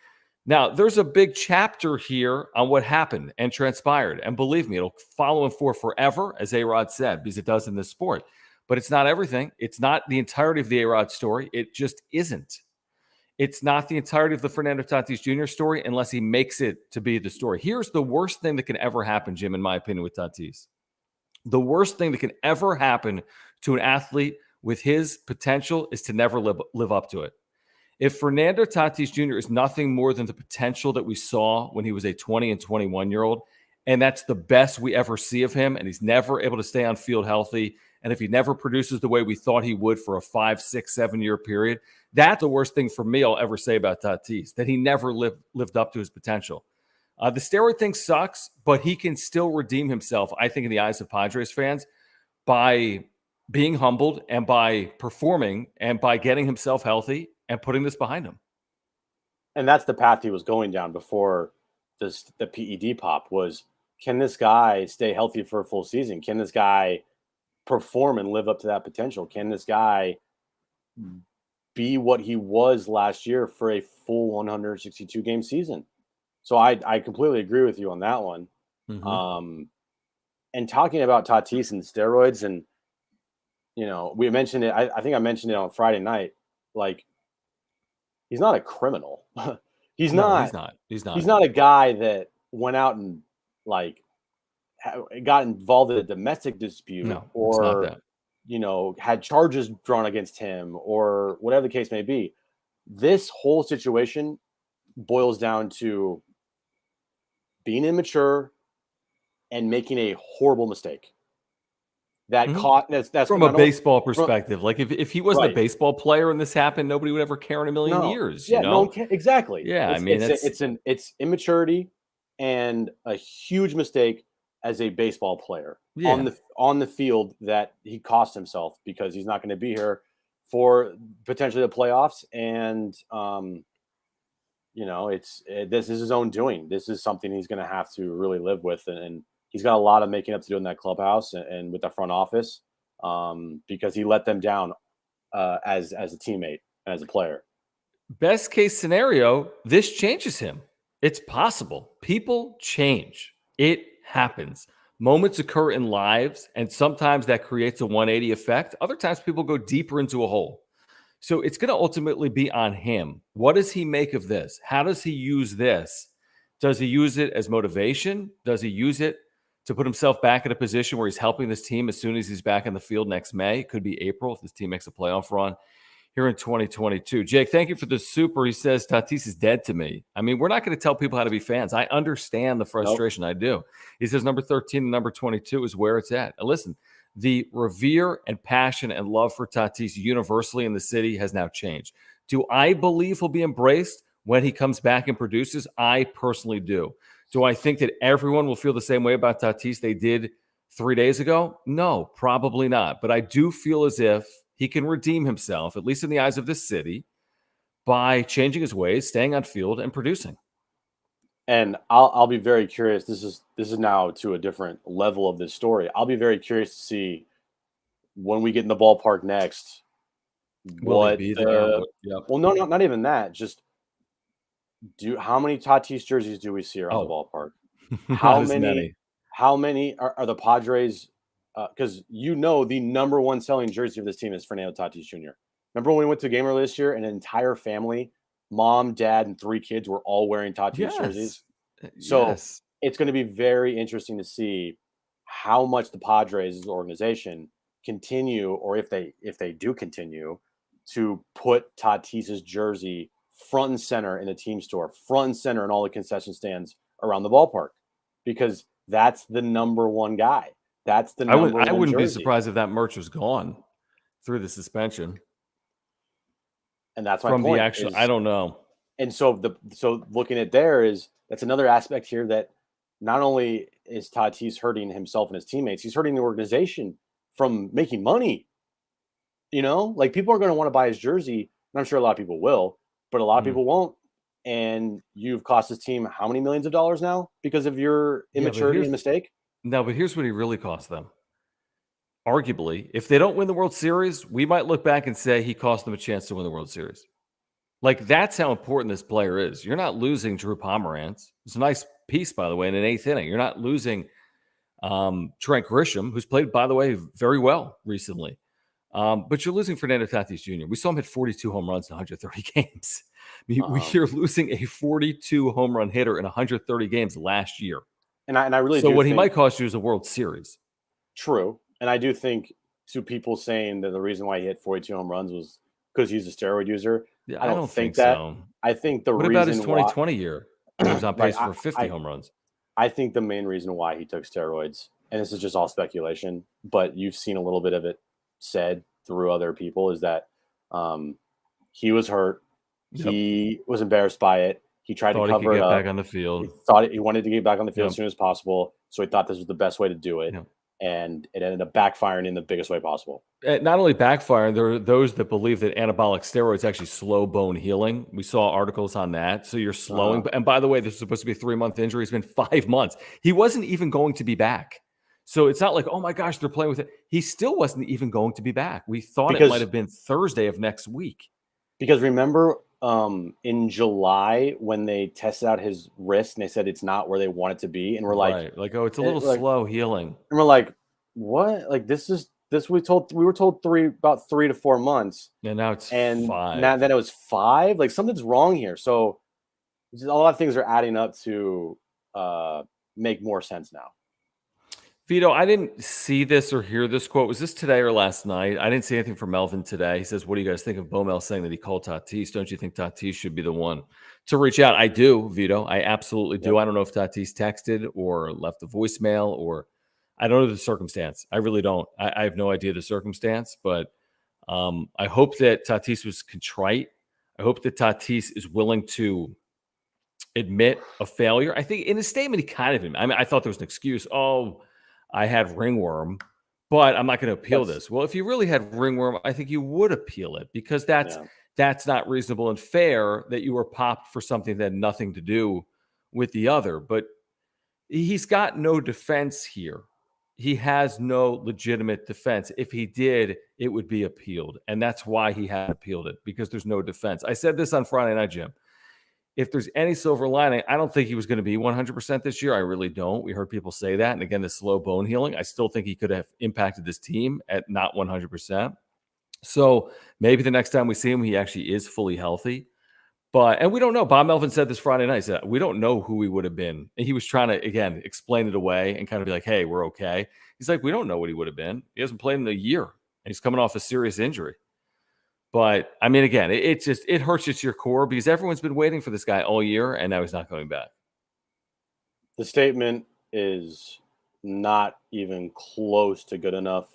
Now, there's a big chapter here on what happened and transpired. And believe me, it'll follow him for forever, as A-Rod said, because it does in this sport. But it's not everything. It's not the entirety of the A-Rod story. It just isn't. It's not the entirety of the Fernando Tatis Jr. story unless he makes it to be the story. Here's the worst thing that can ever happen, Jim, in my opinion, with Tatis. The worst thing that can ever happen to an athlete with his potential is to never live up to it. If Fernando Tatis Jr. is nothing more than the potential that we saw when he was a 20 and 21-year-old, and that's the best we ever see of him, and he's never able to stay on field healthy, and if he never produces the way we thought he would for a 5, 6, 7-year period, that's the worst thing for me I'll ever say about Tatis, that he never lived up to his potential. The steroid thing sucks, but he can still redeem himself, I think, in the eyes of Padres fans by being humbled and by performing and by getting himself healthy and putting this behind him. And that's the path he was going down before the PED pop was, can this guy stay healthy for a full season? Can this guy perform and live up to that potential? Can this guy be what he was last year for a full 162 game season? So I completely agree with you on that one. Mm-hmm. And talking about Tatis and steroids, and we mentioned it. I think I mentioned it on Friday night. Like, he's not a criminal. He's not a guy that went out and got involved in a domestic dispute or had charges drawn against him or whatever the case may be. This whole situation boils down to being immature and making a horrible mistake. That's from a baseball perspective. Like if he wasn't a baseball player and this happened, nobody would ever care in a million years. Yeah, no one can, exactly. Yeah, it's immaturity and a huge mistake as a baseball player on the field that he cost himself because he's not going to be here for potentially the playoffs. And this is his own doing. This is something he's going to have to really live with, and he's got a lot of making up to do in that clubhouse and with the front office because he let them down as a teammate and as a player. Best case scenario, this changes him. It's possible. People change. It happens. Moments occur in lives, and sometimes that creates a 180 effect. Other times people go deeper into a hole. So it's going to ultimately be on him. What does he make of this? How does he use this? Does he use it as motivation? Does he use it to put himself back in a position where he's helping this team as soon as he's back in the field next May? It could be April if this team makes a playoff run here in 2022. Jake, thank you for the super. He says, Tatis is dead to me. I mean, we're not going to tell people how to be fans. I understand the frustration. Nope. I do. He says number 13 and number 22 is where it's at. And listen, the revere and passion and love for Tatis universally in the city has now changed. Do I believe he'll be embraced when he comes back and produces? I personally do. Do I think that everyone will feel the same way about Tatis they did 3 days ago? No, probably not. But I do feel as if he can redeem himself, at least in the eyes of this city, by changing his ways, staying on field, and producing. And I'll be very curious. This is now to a different level of this story. I'll be very curious to see when we get in the ballpark next. Well, no, not even that. Just how many Tatis jerseys do we see around the ballpark? How many are the Padres? Because the number one selling jersey of this team is Fernando Tatis Jr. Remember when we went to a game earlier this year and an entire family, mom, dad, and 3 kids were all wearing Tatis Yes. jerseys? So Yes. it's going to be very interesting to see how much the Padres as an organization continue, or if they do continue, to put Tatis's jersey front and center in the team store, front and center in all the concession stands around the ballpark, because that's the number one guy. That's the number I one wouldn't be jersey. surprised if that merch was gone through the suspension. And that's my From the point. actual, I don't know. And so looking at there is, that's another aspect here, that not only is Tatis hurting himself and his teammates, he's hurting the organization from making money. Like, people are going to want to buy his jersey, and I'm sure a lot of people will, but a lot of people won't. And you've cost his team how many millions of dollars now because of your immaturity and mistake? No, but here's what he really cost them. Arguably, if they don't win the World Series, we might look back and say he cost them a chance to win the World Series. Like, that's how important this player is. You're not losing Drew Pomeranz. It's a nice piece, by the way, in an 8th inning. You're not losing Trent Grisham, who's played, by the way, very well recently. But you're losing Fernando Tatis Jr. We saw him hit 42 home runs in 130 games. You're losing a 42 home run hitter in 130 games last year. And I really so do what think, he might cost you is a World Series. True. And I do think, to people saying that the reason why he hit 42 home runs was because he's a steroid user, Yeah, I don't think that. so. I think the What reason about his 2020 year? He was on pace Right, for 50 home runs. I think the main reason why he took steroids, and this is just all speculation, but you've seen a little bit of it said through other people, is that he was hurt. Yep. He was embarrassed by it. He tried to cover it up. Back on the field. He wanted to get back on the field as soon as possible, so he thought this was the best way to do it. And it ended up backfiring in the biggest way possible. Not only backfiring, there are those that believe that anabolic steroids actually slow bone healing. We saw articles on that. So you're slowing. And by the way, this is supposed to be a 3-month injury. It's been 5 months. He wasn't even going to be back. So it's not like, oh my gosh, they're playing with it. He still wasn't even going to be back. We thought it might have been Thursday of next week. Because remember, in July, when they tested out his wrist and they said it's not where they want it to be, and we're like, oh, it's a little slow healing. And we're like, what? Like, this we were told about 3 to 4 months. And now it's 5. Then it was 5. Like, something's wrong here. So a lot of things are adding up to make more sense now. Vito, I didn't see this or hear this quote. Was this today or last night? I didn't see anything from Melvin today. He says, what do you guys think of Bomel saying that he called Tatis? Don't you think Tatis should be the one to reach out? I do, Vito. I absolutely do. I don't know if Tatis texted or left a voicemail, or I don't know the circumstance. I really don't. I have no idea the circumstance, but I hope that Tatis was contrite. I hope that Tatis is willing to admit a failure. I think in his statement, he kind of, I thought there was an excuse. Oh, I had ringworm, but I'm not going to appeal this. Well, if you really had ringworm, I think you would appeal it, because that's not reasonable and fair that you were popped for something that had nothing to do with the other. But he's got no defense here. He has no legitimate defense. If he did, it would be appealed. And that's why he had appealed it, because there's no defense. I said this on Friday Night, Jim. If there's any silver lining, I don't think he was going to be 100% this year. I really don't. We heard people say that. And again, the slow bone healing, I still think he could have impacted this team at not 100%. So maybe the next time we see him, he actually is fully healthy. And we don't know. Bob Melvin said this Friday night. He said, we don't know who he would have been. And he was trying to, again, explain it away and kind of be like, hey, we're okay. He's like, we don't know what he would have been. He hasn't played in a year, and he's coming off a serious injury. But, I mean, again, it hurts you to your core, because everyone's been waiting for this guy all year, and now he's not coming back. The statement is not even close to good enough.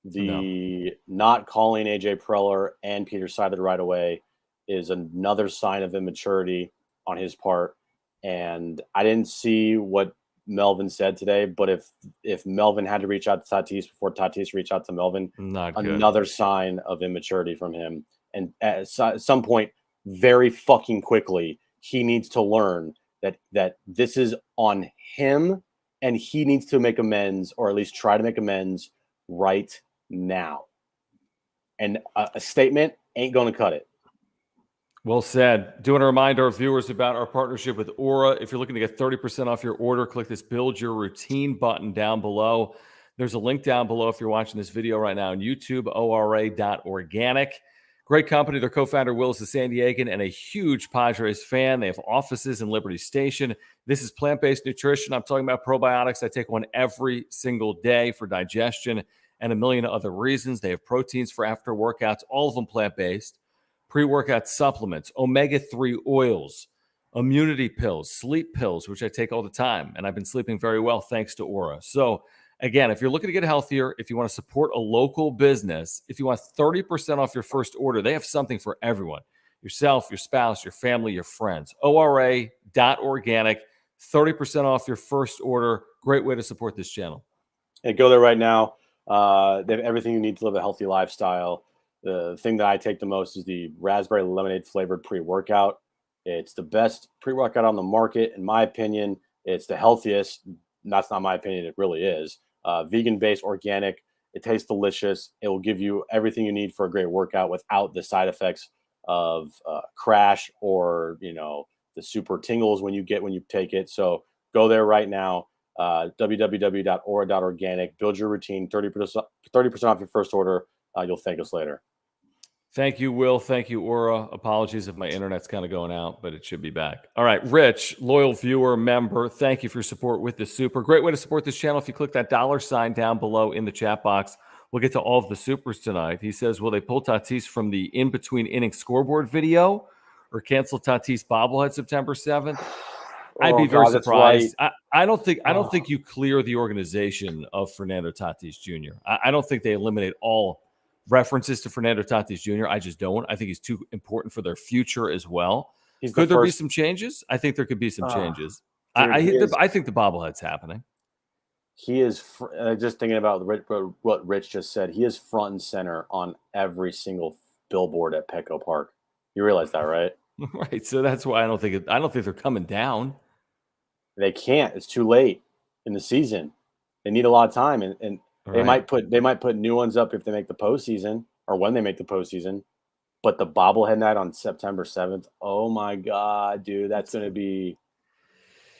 Not calling A.J. Preller and Peter Seidler right away is another sign of immaturity on his part. And I didn't see what Melvin said today, but if Melvin had to reach out to Tatis before Tatis reached out to Melvin, another sign of immaturity from him. And at some point, very fucking quickly, he needs to learn that this is on him, and he needs to make amends, or at least try to make amends right now. And a statement ain't going to cut it. Well said. Doing a reminder of viewers about our partnership with Aura. If you're looking to get 30% off your order, click this Build Your Routine button down below. There's a link down below if you're watching this video right now on YouTube, ora.organic. Great company. Their co-founder, Will, is a San Diegan and a huge Padres fan. They have offices in Liberty Station. This is plant-based nutrition. I'm talking about probiotics. I take one every single day for digestion and a million other reasons. They have proteins for after workouts, all of them plant-based, pre-workout supplements, omega-3 oils, immunity pills, sleep pills, which I take all the time. And I've been sleeping very well thanks to Aura. So again, if you're looking to get healthier, if you want to support a local business, if you want 30% off your first order, they have something for everyone. Yourself, your spouse, your family, your friends. ORA.organic, 30% off your first order. Great way to support this channel. Hey, go there right now. They have everything you need to live a healthy lifestyle. The thing that I take the most is the raspberry lemonade flavored pre-workout. It's the best pre-workout on the market, in my opinion. It's the healthiest. That's not my opinion. It really is. Vegan-based, organic. It tastes delicious. It will give you everything you need for a great workout without the side effects of crash or, the super tingles when you take it. So go there right now. www.aura.organic. Build your routine. 30% off your first order. You'll thank us later. Thank you, Will. Thank you, Aura. Apologies if my internet's kind of going out, but it should be back. All right, Rich, loyal viewer, member, thank you for your support with the super. Great way to support this channel. If you click that $sign down below in the chat box, we'll get to all of the supers tonight. He says, will they pull Tatis from the in-between inning scoreboard video or cancel Tatis bobblehead September 7th? I'd be very surprised. Right. I don't think you clear the organization of Fernando Tatis Jr. I don't think they eliminate all references to Fernando Tatis Jr. I just don't. I think he's too important for their future as well. Could there be some changes? I think there could be some changes. Dude, I think the bobblehead's happening. He is just thinking about what Rich just said. He is front and center on every single billboard at Petco Park. You realize that, right? Right. So that's why I don't think they're coming down. They can't. It's too late in the season. They need a lot of time, and they might put new ones up if they make the postseason or when they make the postseason. But the bobblehead night on September 7th, oh my God, dude, that's going to be.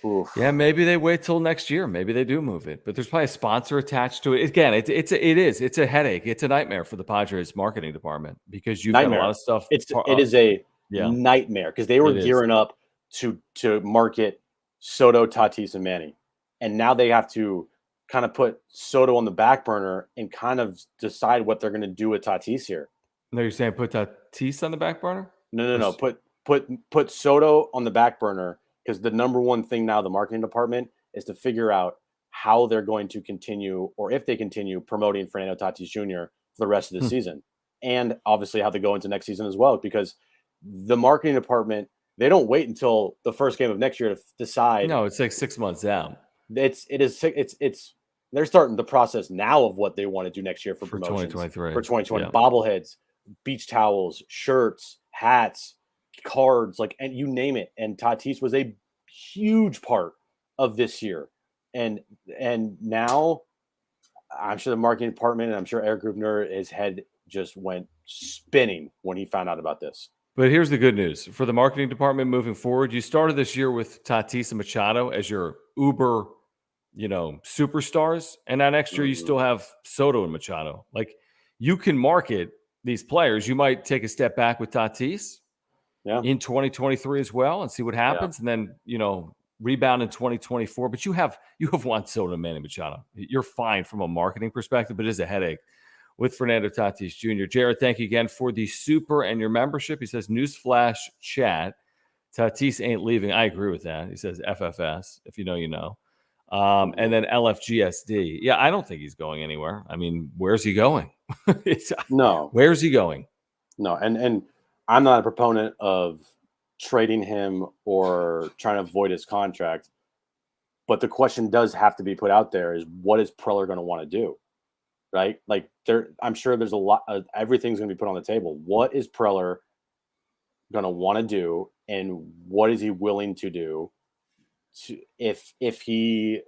Oof. Yeah, maybe they wait till next year. Maybe they do move it, but there's probably a sponsor attached to it. Again, it's a headache. It's a nightmare for the Padres marketing department because you've got a lot of stuff. It is a nightmare because they were gearing up to market Soto, Tatis, and Manny, and now they have to kind of put Soto on the back burner and kind of decide what they're going to do with Tatis here. No, you're saying put Tatis on the back burner? No. Put Soto on the back burner because the number one thing now, the marketing department, is to figure out how they're going to continue, or if they continue, promoting Fernando Tatis Jr. for the rest of the season. And obviously how they go into next season as well, because the marketing department, they don't wait until the first game of next year to decide. No, it's like 6 months out. They're starting the process now of what they want to do next year for promotions 2023. For 2020. Bobbleheads, beach towels, shirts, hats, cards, and you name it. And Tatis was a huge part of this year. And now I'm sure the marketing department, and I'm sure Eric Grubner, his head just went spinning when he found out about this. But here's the good news. For the marketing department moving forward, you started this year with Tatis and Machado as your uber, superstars. And now next year you still have Soto and Machado. You can market these players. You might take a step back with Tatis in 2023 as well and see what happens. And then, rebound in 2024. But you have Juan Soto and Manny Machado. You're fine from a marketing perspective, but it is a headache with Fernando Tatis Jr. Jared, thank you again for the super and your membership. He says, newsflash chat, Tatis ain't leaving. I agree with that. He says FFS, if you know, you know. And then LFGSD. Yeah, I don't think he's going anywhere. I mean, where's he going? No. Where's he going? No, and I'm not a proponent of trading him or trying to avoid his contract. But the question does have to be put out there is, what is Preller going to want to do? Right? I'm sure there's a lot of everything's going to be put on the table. What is Preller going to want to do, and what is he willing to do if he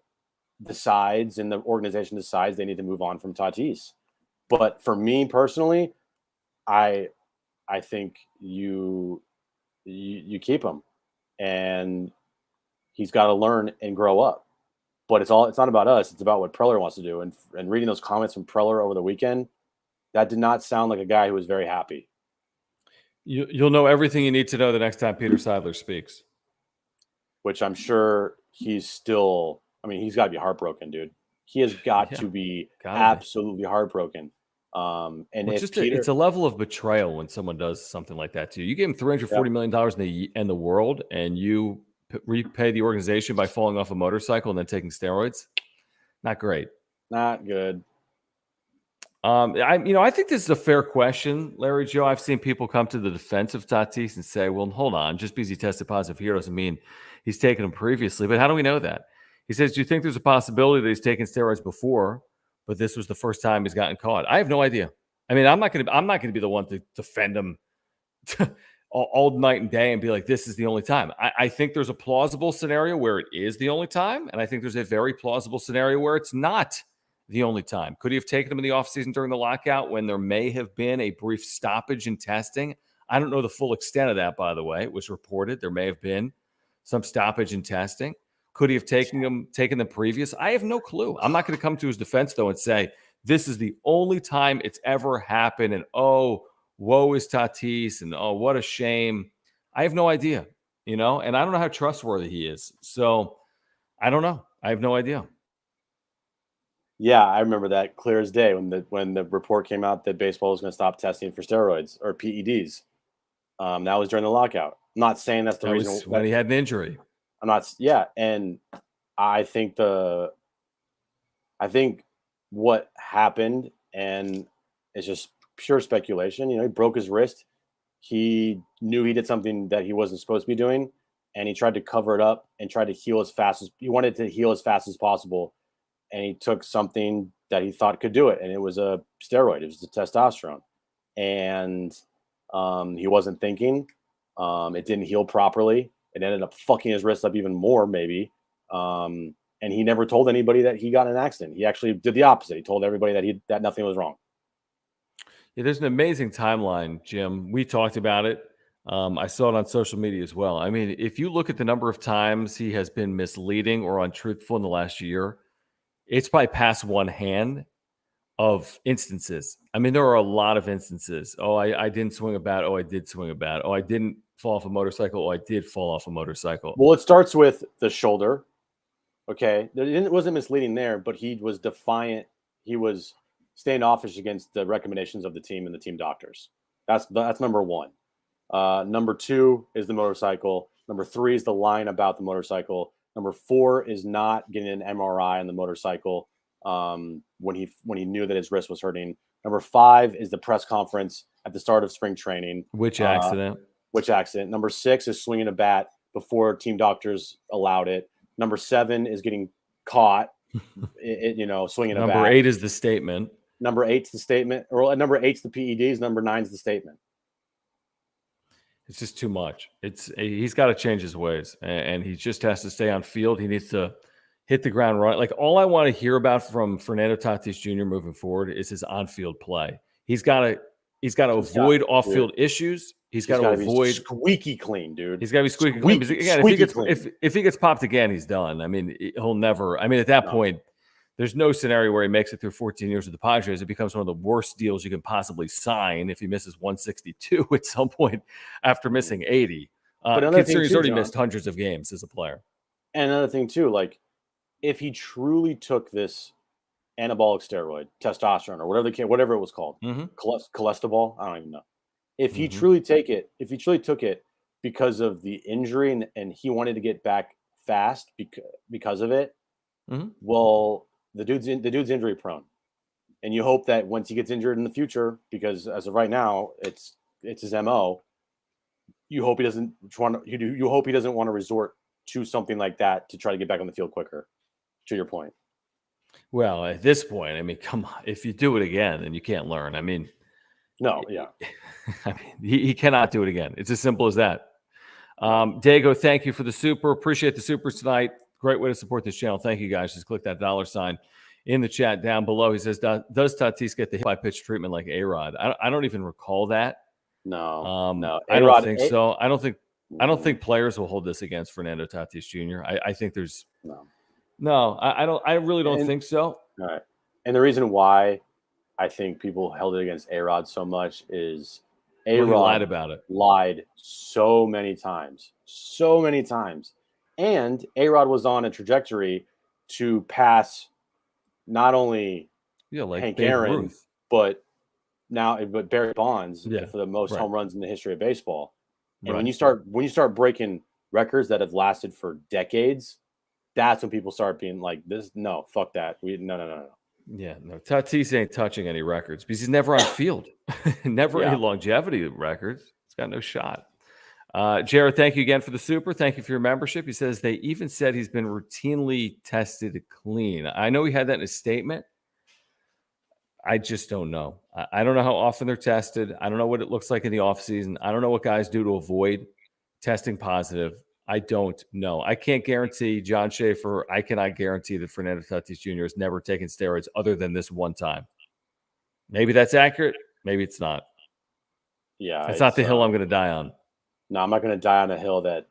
decides and the organization decides they need to move on from Tatis? But for me personally, I think you keep him, and he's got to learn and grow up. But it's not about us. It's about what Preller wants to do. And reading those comments from Preller over the weekend, that did not sound like a guy who was very happy. You'll know everything you need to know the next time Peter Seidler speaks. Which I'm sure he's still. I mean, he's got to be heartbroken, dude. He has got to be absolutely heartropbroken. And well, if Peter, it's a level of betrayal when someone does something like that to you. You gave him $340 million in the world, and you repay the organization by falling off a motorcycle and then taking steroids. Not great. Not good. I think this is a fair question, Larry Joe. I've seen people come to the defense of Tatis and say, well, hold on, just because he tested positive here doesn't mean he's taken them previously. But how do we know that? He says, do you think there's a possibility that he's taken steroids before, but this was the first time he's gotten caught? I have no idea. I mean, I'm not going to be the one to defend him all night and day and be like, this is the only time. I think there's a plausible scenario where it is the only time, and I think there's a very plausible scenario where it's not the only time. Could he have taken him in the offseason during the lockout when there may have been a brief stoppage in testing? I don't know the full extent of that, by the way. It was reported there may have been some stoppage in testing. Could he have taken them previous? I have no clue. I'm not going to come to his defense, though, and say, this is the only time it's ever happened, and oh, woe is Tatis, and oh, what a shame. I have no idea, and I don't know how trustworthy he is. So I don't know. I have no idea. Yeah, I remember that clear as day when the report came out that baseball was going to stop testing for steroids or PEDs. That was during the lockout. I'm not saying that's the reason when he had an injury. I'm not. Yeah, and I think what happened, and it's just pure speculation. He broke his wrist. He knew he did something that he wasn't supposed to be doing, and he tried to cover it up and tried to heal as fast as he wanted to heal as fast as possible. And he took something that he thought could do it, and it was a steroid. It was the testosterone, and he wasn't thinking. It didn't heal properly. It ended up fucking his wrist up even more, maybe. And he never told anybody that he got in an accident. He actually did the opposite. He told everybody that nothing was wrong. Yeah, there's an amazing timeline, Jim. We talked about it. I saw it on social media as well. I mean, if you look at the number of times he has been misleading or untruthful in the last year, it's probably past one hand of instances. I mean, there are a lot of instances. Oh, I didn't swing a bat. Oh, I did swing a bat. Oh, I didn't fall off a motorcycle. Oh, I did fall off a motorcycle. Well, it starts with the shoulder. Okay. It wasn't misleading there, but he was defiant. He was standoffish against the recommendations of the team and the team doctors. That's number one. Number two is the motorcycle. Number three is the line about the motorcycle. Number four is not getting an MRI on the motorcycle when he knew that his wrist was hurting. Number five is the press conference at the start of spring training. Which accident? Number six is swinging a bat before team doctors allowed it. Number seven is getting caught, swinging a bat. Number 8 is the statement. Number 8's the statement. Or number 8's the PEDs. Number 9's the statement. It's just too much. He's got to change his ways, and he just has to stay on field. He needs to hit the ground running. Like, all I want to hear about from Fernando Tatis Jr. moving forward is his on-field play. He's got to avoid off-field issues. He's got to avoid squeaky clean, dude. He's got to be squeaky clean. Because again, if he gets popped again, he's done. I mean, he'll never. I mean, at that point, there's no scenario where he makes it through 14 years with the Padres. It becomes one of the worst deals you can possibly sign if he misses 162 at some point after missing 80. Considering he's already missed hundreds of games as a player. And another thing too, like, if he truly took this anabolic steroid, testosterone, or whatever it was called, cholesterol, I don't even know. If he truly took it because of the injury and he wanted to get back fast because of it, well, the dude's injury prone, and you hope that once he gets injured in the future, because as of right now, it's his MO. You hope he doesn't want to resort to something like that to try to get back on the field quicker. To your point. Well, at this point, I mean, come on. If you do it again, then you can't learn. I mean, no, yeah. I mean, he cannot do it again. It's as simple as that. Diego, thank you for the super. Appreciate the supers tonight. Great way to support this channel. Thank you, guys. Just click that $ in the chat down below. He says, does Tatis get the hit-by-pitch treatment like A-Rod? I don't even recall that. No. I don't think so. I don't think players will hold this against Fernando Tatis Jr. I think there's no. I really don't think so. All right. And the reason why I think people held it against A-Rod so much is Well, he lied A-Rod about it. lied so many times. And A-Rod was on a trajectory to pass not only Yeah, like Hank Babe Aaron, Ruth. but Barry Bonds Yeah, for the most right. home runs in the history of baseball. And when Right. you start breaking records that have lasted for decades, that's when people start being like, "This, no, fuck that. No. Yeah, no, Tatis ain't touching any records because he's never on field. Never any Yeah, longevity records. He's got no shot. Jared, thank you again for the super. Thank you for your membership. He says they even said he's been routinely tested clean. I know he had that in his statement. I just don't know. I don't know how often they're tested. I don't know what it looks like in the offseason. I don't know what guys do to avoid testing positive. I don't know. I can't guarantee John Schaefer. I cannot guarantee that Fernando Tatis Jr. has never taken steroids other than this one time. Maybe that's accurate. Maybe it's not. yeah. It's not the hill I'm going to die on. No, I'm not going to die on a hill that,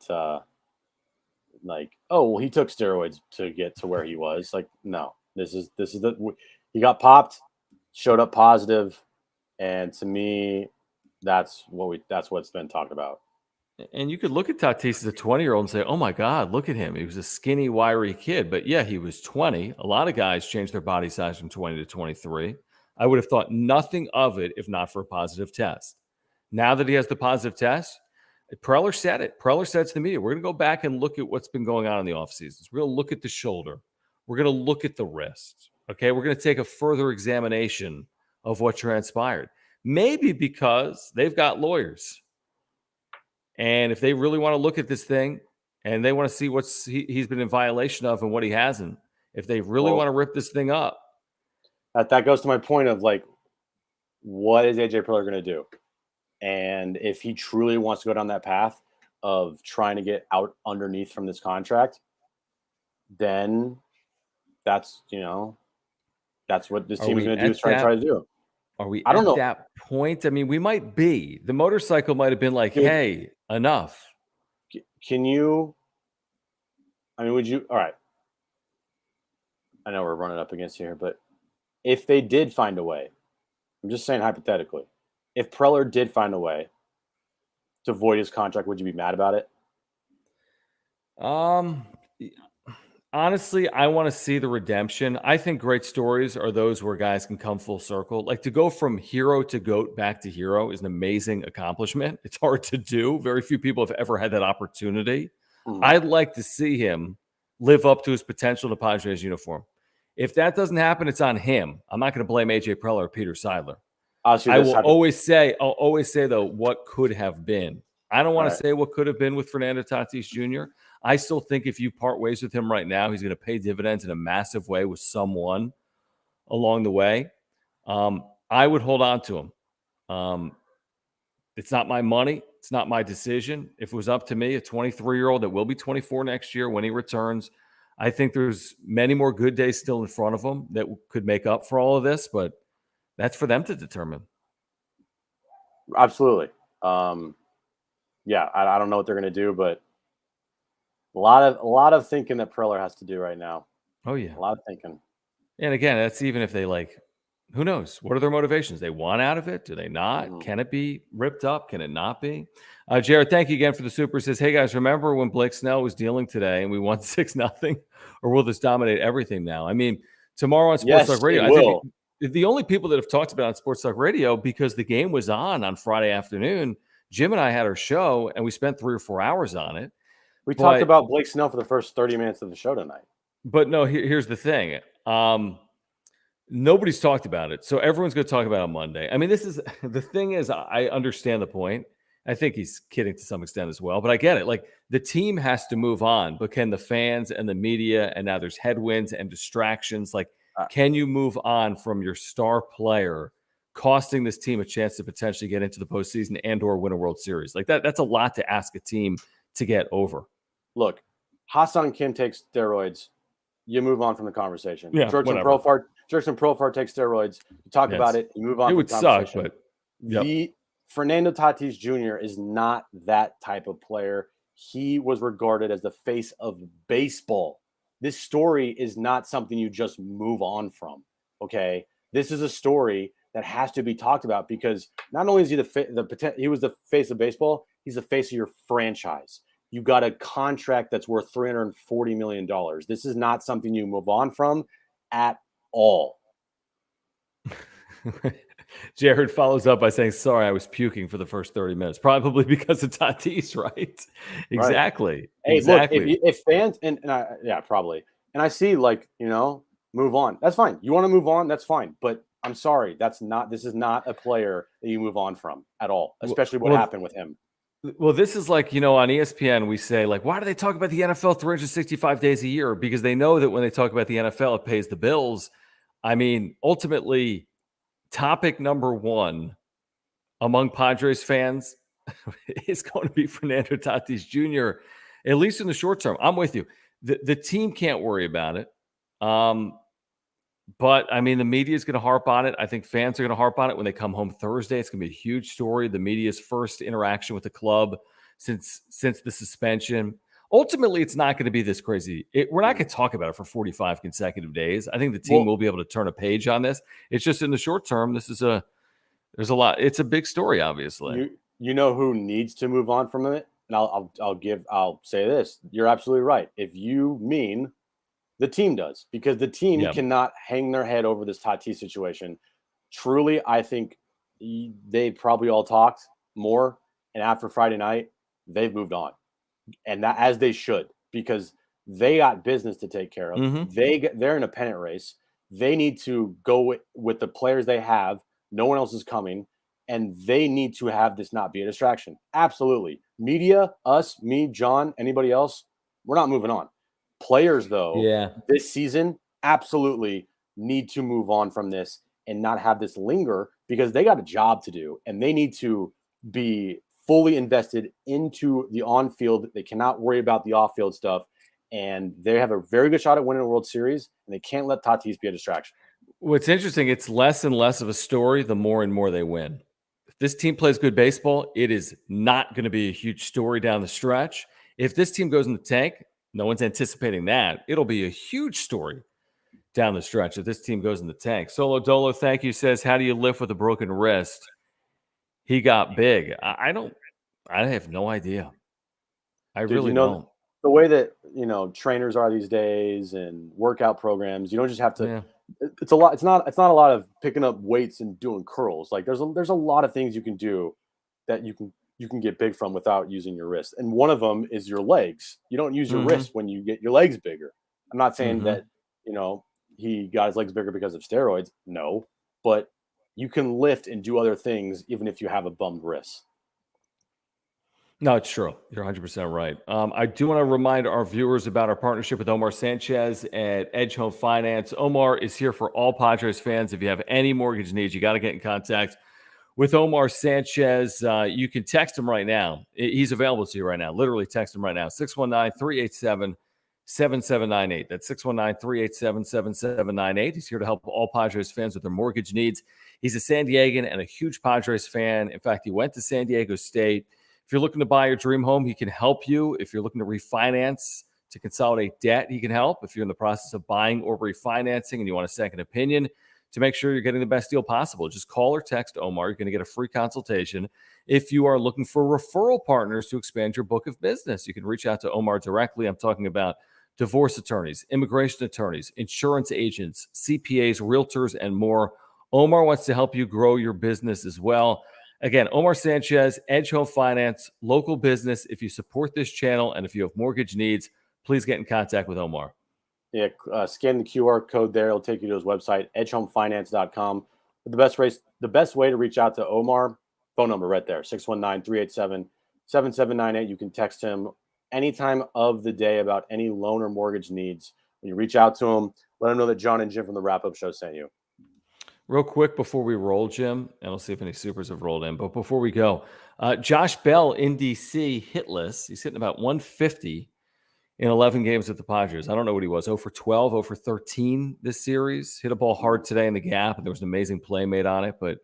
he took steroids to get to where he was. Like, no, he got popped, showed up positive, and to me, that's what's been talked about. And you could look at Tatis as a 20-year-old and say, oh my God, look at him. He was a skinny, wiry kid. But yeah, he was 20. A lot of guys changed their body size from 20 to 23. I would have thought nothing of it if not for a positive test. Now that he has the positive test, Preller said it. Preller said to the media, we're going to go back and look at what's been going on in the offseason. We're going to look at the shoulder. We're going to look at the wrist. Okay, we're going to take a further examination of what transpired. Maybe because they've got lawyers. And if they really want to look at this thing and they want to see what he's been in violation of and what he hasn't, if they really want to rip this thing up. That goes to my point of like, what is AJ Preller going to do? And if he truly wants to go down that path of trying to get out underneath from this contract, then that's what this team is going to do, is try to do. Are we I don't know. that point? I mean, we might be. The motorcycle might have been like, Dude, hey, enough. Would you? All right. I know we're running up against here, but if they did find a way, I'm just saying hypothetically, if Preller did find a way to void his contract, would you be mad about it? Honestly, I want to see the redemption. I think great stories are those where guys can come full circle. Like to go from hero to GOAT back to hero is an amazing accomplishment. It's hard to do. Very few people have ever had that opportunity. I'd like to see him live up to his potential in a Padres uniform. If that doesn't happen, it's on him. I'm not going to blame AJ Preller or Peter Seidler. I will always say, though, what could have been. I don't want to say what could have been with Fernando Tatis Jr. I still think if you part ways with him right now, he's going to pay dividends in a massive way with someone along the way. I would hold on to him. It's not my money. It's not my decision. If it was up to me, a 23-year-old that will be 24 next year when he returns, I think there's many more good days still in front of him that could make up for all of this, but that's for them to determine. Absolutely. Yeah, I don't know what they're going to do, but a lot of thinking that Preller has to do right now. Oh, yeah. A lot of thinking. And again, that's even if they who knows? What are their motivations? They want out of it? Do they not? Can it be ripped up? Can it not be? Jared, thank you again for the super. Says, hey guys, remember when Blake Snell was dealing today and we won 6-0? Or will this dominate everything now? I mean, tomorrow on Sports Talk Radio, it will. I think the only people that have talked about it on Sports Talk Radio, because the game was on Friday afternoon, Jim and I had our show and we spent 3 or 4 hours on it. We talked about Blake Snell for the first 30 minutes of the show tonight. But no, here's the thing. Nobody's talked about it. So everyone's going to talk about it on Monday. I mean, the thing is, I understand the point. I think he's kidding to some extent as well, but I get it. Like the team has to move on, but can the fans and the media, and now there's headwinds and distractions. Like, can you move on from your star player costing this team a chance to potentially get into the postseason and or win a World Series? Like that's a lot to ask a team to get over. Look, Hassan Kim takes steroids. You move on from the conversation. Yeah, Jurickson Profar takes steroids. You talk about it. You move on. It would suck, but the Fernando Tatis Jr. is not that type of player. He was regarded as the face of baseball. This story is not something you just move on from. Okay, this is a story that has to be talked about, because not only is he he was the face of baseball, he's the face of your franchise. You got a contract that's worth $340 million. This is not something you move on from at all. Jared follows up by saying, sorry, I was puking for the first 30 minutes. Probably because of Tatis, right? Exactly. Hey, Exactly. look, if fans yeah, probably. And I see, like, move on. That's fine. You want to move on, that's fine. But I'm sorry, this is not a player that you move on from at all, especially what happened with him. Well, this is like, on ESPN, we say, like, why do they talk about the NFL 365 days a year? Because they know that when they talk about the NFL, it pays the bills. I mean, ultimately, topic number one among Padres fans is going to be Fernando Tatis Jr., at least in the short term. I'm with you. The team can't worry about it. But, I mean, the media is going to harp on it. I think fans are going to harp on it when they come home Thursday. It's going to be a huge story. The media's first interaction with the club since the suspension. Ultimately, it's not going to be this crazy. We're not going to talk about it for 45 consecutive days. I think the team will be able to turn a page on this. It's just in the short term, there's a lot. It's a big story, obviously. You know who needs to move on from it? And I'll say this. You're absolutely right. If you mean the team does, because the team cannot hang their head over this Tatis situation. Truly, I think they probably all talked more, and after Friday night, they've moved on, and that as they should, because they got business to take care of. Mm-hmm. They're in a pennant race. They need to go with the players they have. No one else is coming, and they need to have this not be a distraction. Absolutely, media, us, me, John, anybody else, we're not moving on. Players, though, this season absolutely need to move on from this and not have this linger, because they got a job to do and they need to be fully invested into the on-field. They cannot worry about the off-field stuff, and they have a very good shot at winning a World Series, and they can't let Tatis be a distraction. What's interesting, it's less and less of a story the more and more they win. If this team plays good baseball, it is not going to be a huge story down the stretch. If this team goes in the tank, no one's anticipating that. It'll be a huge story down the stretch if this team goes in the tank. Solo Dolo, thank you, says, how do you live with a broken wrist? He got big. I have no idea. I really don't. The way that, trainers are these days and workout programs, you don't just have to it's a lot. It's not a lot of picking up weights and doing curls. Like there's a lot of things you can do that you can get big from without using your wrist. And one of them is your legs. You don't use your wrist when you get your legs bigger. I'm not saying that, he got his legs bigger because of steroids. No, but you can lift and do other things even if you have a bummed wrist. No, it's true. You're 100% right. I do want to remind our viewers about our partnership with Omar Sanchez at Edge Home Finance. Omar is here for all Padres fans. If you have any mortgage needs, you got to get in contact with Omar Sanchez. You can text him right now. He's available to you right now. Literally text him right now. 619-387-7798. That's 619-387-7798. He's here to help all Padres fans with their mortgage needs. He's a San Diegan and a huge Padres fan. In fact, he went to San Diego State. If you're looking to buy your dream home, he can help you. If you're looking to refinance, to consolidate debt, he can help. If you're in the process of buying or refinancing and you want a second opinion to make sure you're getting the best deal possible, just call or text Omar. You're going to get a free consultation. If you are looking for referral partners to expand your book of business, you can reach out to Omar directly. I'm talking about divorce attorneys, immigration attorneys, insurance agents, CPAs, realtors, and more. Omar wants to help you grow your business as well. Again, Omar Sanchez, Edge Home Finance, local business. If you support this channel and if you have mortgage needs, please get in contact with Omar. Yeah, scan the QR code there. It'll take you to his website, edgehomefinance.com. But the best way to reach out to Omar, phone number right there, 619-387-7798. You can text him anytime of the day about any loan or mortgage needs. When you reach out to him, let him know that John and Jim from the Wrap-Up Show sent you. Real quick before we roll, Jim, and I'll see if any supers have rolled in. But before we go, Josh Bell in DC hitless. He's hitting about 150 in 11 games with the Padres. I don't know what he was, 0 for 12, 0 for 13 this series. Hit a ball hard today in the gap, and there was an amazing play made on it. But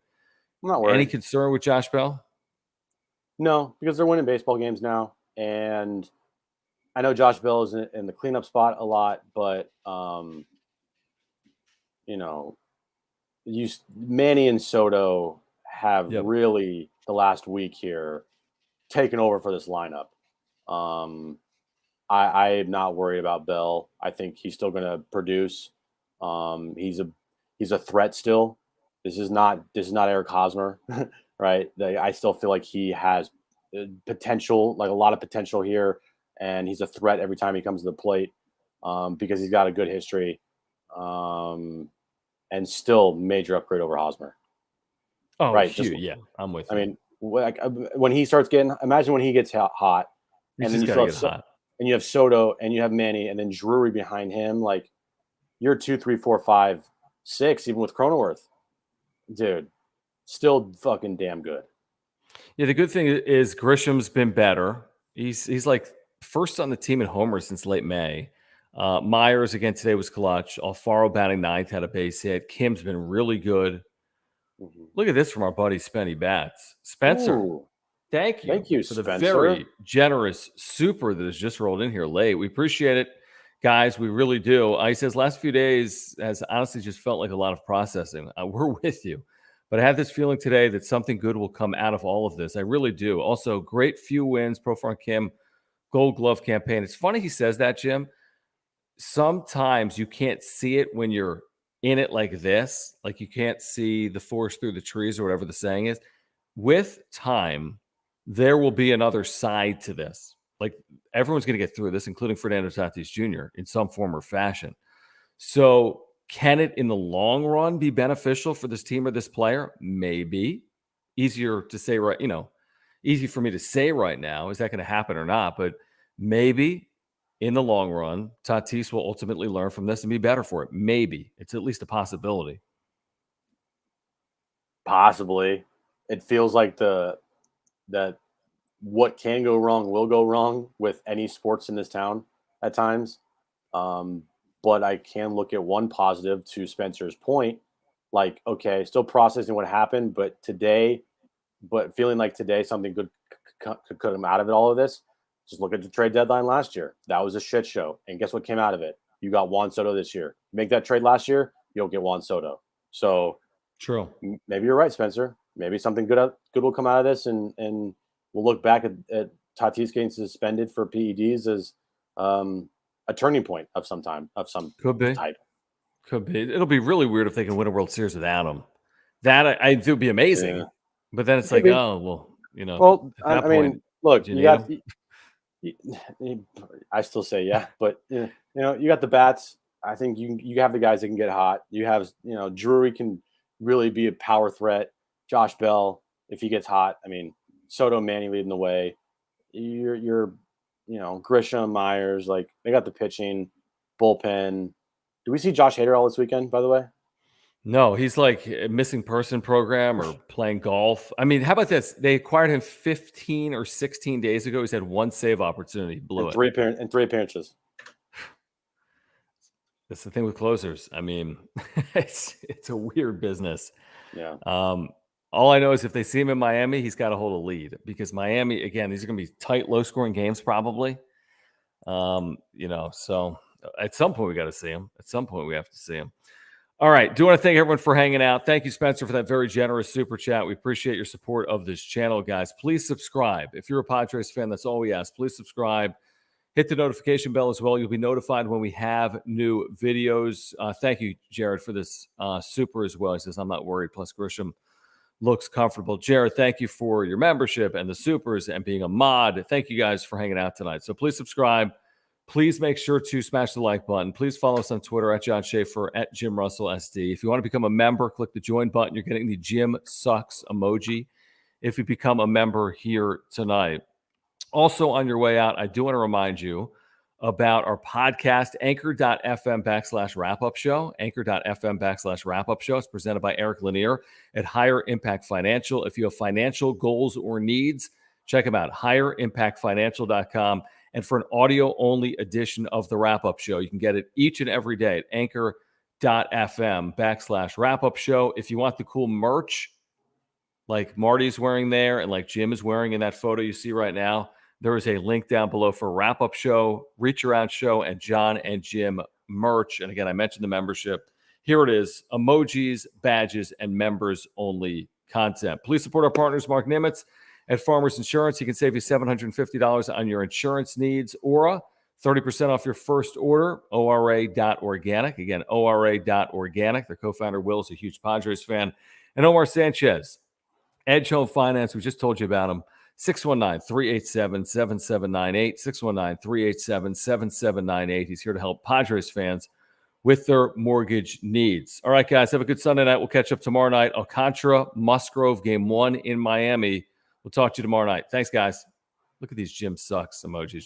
I'm not worried. Any concern with Josh Bell? No, because they're winning baseball games now. And I know Josh Bell is in the cleanup spot a lot, but, Manny and Soto have Yep. really the last week here taken over for this lineup. I am not worried about Bell. I think he's still going to produce. He's a threat still. This is not Eric Hosmer, right? I still feel like he has potential, like a lot of potential here, and he's a threat every time he comes to the plate because he's got a good history, and still major upgrade over Hosmer. Oh, Right? huge. Yeah, I'm with I you. mean, when he starts getting, imagine when he gets hot, He's and then just you got to still get have hot. and you have Soto and you have Manny and then Drury behind him, like you're 2, 3, 4, 5, 6, even with Cronenworth, dude, still fucking damn good. Yeah, the good thing is Grisham's been better. He's like first on the team in homers since late May. Myers again today was clutch. Alfaro batting ninth, had a base hit. Kim's been really good. Mm-hmm. Look at this from our buddy Spenny Bats. Spencer, Ooh, thank you thank you, for the Spencer. very generous super that has just rolled in here late. We appreciate it, guys. We really do. He says last few days has honestly just felt like a lot of processing. We're with you. But I have this feeling today that something good will come out of all of this. I really do. Also, great few wins. Pro Farm Kim, Gold Glove campaign. It's funny he says that, Jim. Sometimes you can't see it when you're in it like this. Like you can't see the forest through the trees or whatever the saying is. With time, there will be another side to this. Like everyone's going to get through this, including Fernando Tatis Jr. in some form or fashion. So, can it in the long run be beneficial for this team or this player? Maybe. Easier to say right, easy for me to say right now. Is that going to happen or not? But maybe in the long run, Tatis will ultimately learn from this and be better for it. Maybe. It's at least a possibility. Possibly, it feels like that what can go wrong will go wrong with any sports in this town at times. Um, but I can look at one positive to Spencer's point. Like, okay, still processing what happened, but feeling like today something good could come out of it. All of this. Just look at the trade deadline last year. That was a shit show. And guess what came out of it? You got Juan Soto this year. Make that trade last year, you'll get Juan Soto. So True. maybe you're right, Spencer. Maybe something good will come out of this, and we'll look back at Tatis getting suspended for PEDs as a turning point of some Could be. type. Could be. It'll be really weird if they can win a World Series without him. That I think would be amazing. Yeah. But then it's like, Maybe. oh, well, Well, at that I point, mean, look, do you you need got. him? I still say yeah, but you got the bats. I think you have the guys that can get hot. You have Drury can really be a power threat. Josh Bell, if he gets hot, I mean Soto, Manny leading the way. You're Grisham, Myers, like they got the pitching, bullpen. Do we see Josh Hader all this weekend? By the way, No, he's like a missing person program or playing golf. I mean, how about this? They acquired him 15 or 16 days ago. He's had one save opportunity, blew and it. three appearances. That's the thing with closers. I mean, it's a weird business. Yeah. All I know is if they see him in Miami, he's got to hold a lead because Miami, again, these are going to be tight, low scoring games probably. So at some point we got to see him. At some point we have to see him. All right. Do want to thank everyone for hanging out. Thank you, Spencer, for that very generous super chat. We appreciate your support of this channel, guys. Please subscribe. If you're a Padres fan, that's all we ask. Please subscribe. Hit the notification bell as well. You'll be notified when we have new videos. Thank you, Jared, for this super as well. He says, I'm not worried. Plus, Grisham looks comfortable. Jared, thank you for your membership and the supers and being a mod. Thank you guys for hanging out tonight. So please subscribe. Please make sure to smash the like button. Please follow us on Twitter at John Schaefer, at Jim Russell SD. If you want to become a member, click the join button. You're getting the Jim Sucks emoji if you become a member here tonight. Also on your way out, I do want to remind you about our podcast, anchor.fm/wrap-up show. Anchor.fm/wrap-up show. It's presented by Eric Lanier at Higher Impact Financial. If you have financial goals or needs, check them out, higherimpactfinancial.com. And for an audio-only edition of the Wrap-Up Show, you can get it each and every day at anchor.fm/wrap-up show. If you want the cool merch like Marty's wearing there and like Jim is wearing in that photo you see right now, there is a link down below for Wrap-Up Show, Reach Around Show, and John and Jim merch. And again, I mentioned the membership. Here it is: emojis, badges, and members-only content. Please support our partners, Mark Nimitz at Farmers Insurance. He can save you $750 on your insurance needs. Aura, 30% off your first order. ORA.organic. Again, ORA.organic. Their co-founder, Will, is a huge Padres fan. And Omar Sanchez, Edge Home Finance. We just told you about him. 619-387-7798. 619-387-7798. He's here to help Padres fans with their mortgage needs. All right, guys, have a good Sunday night. We'll catch up tomorrow night. Alcantara, Musgrove, game 1 in Miami. We'll talk to you tomorrow night. Thanks, guys. Look at these Jim Sucks emojis.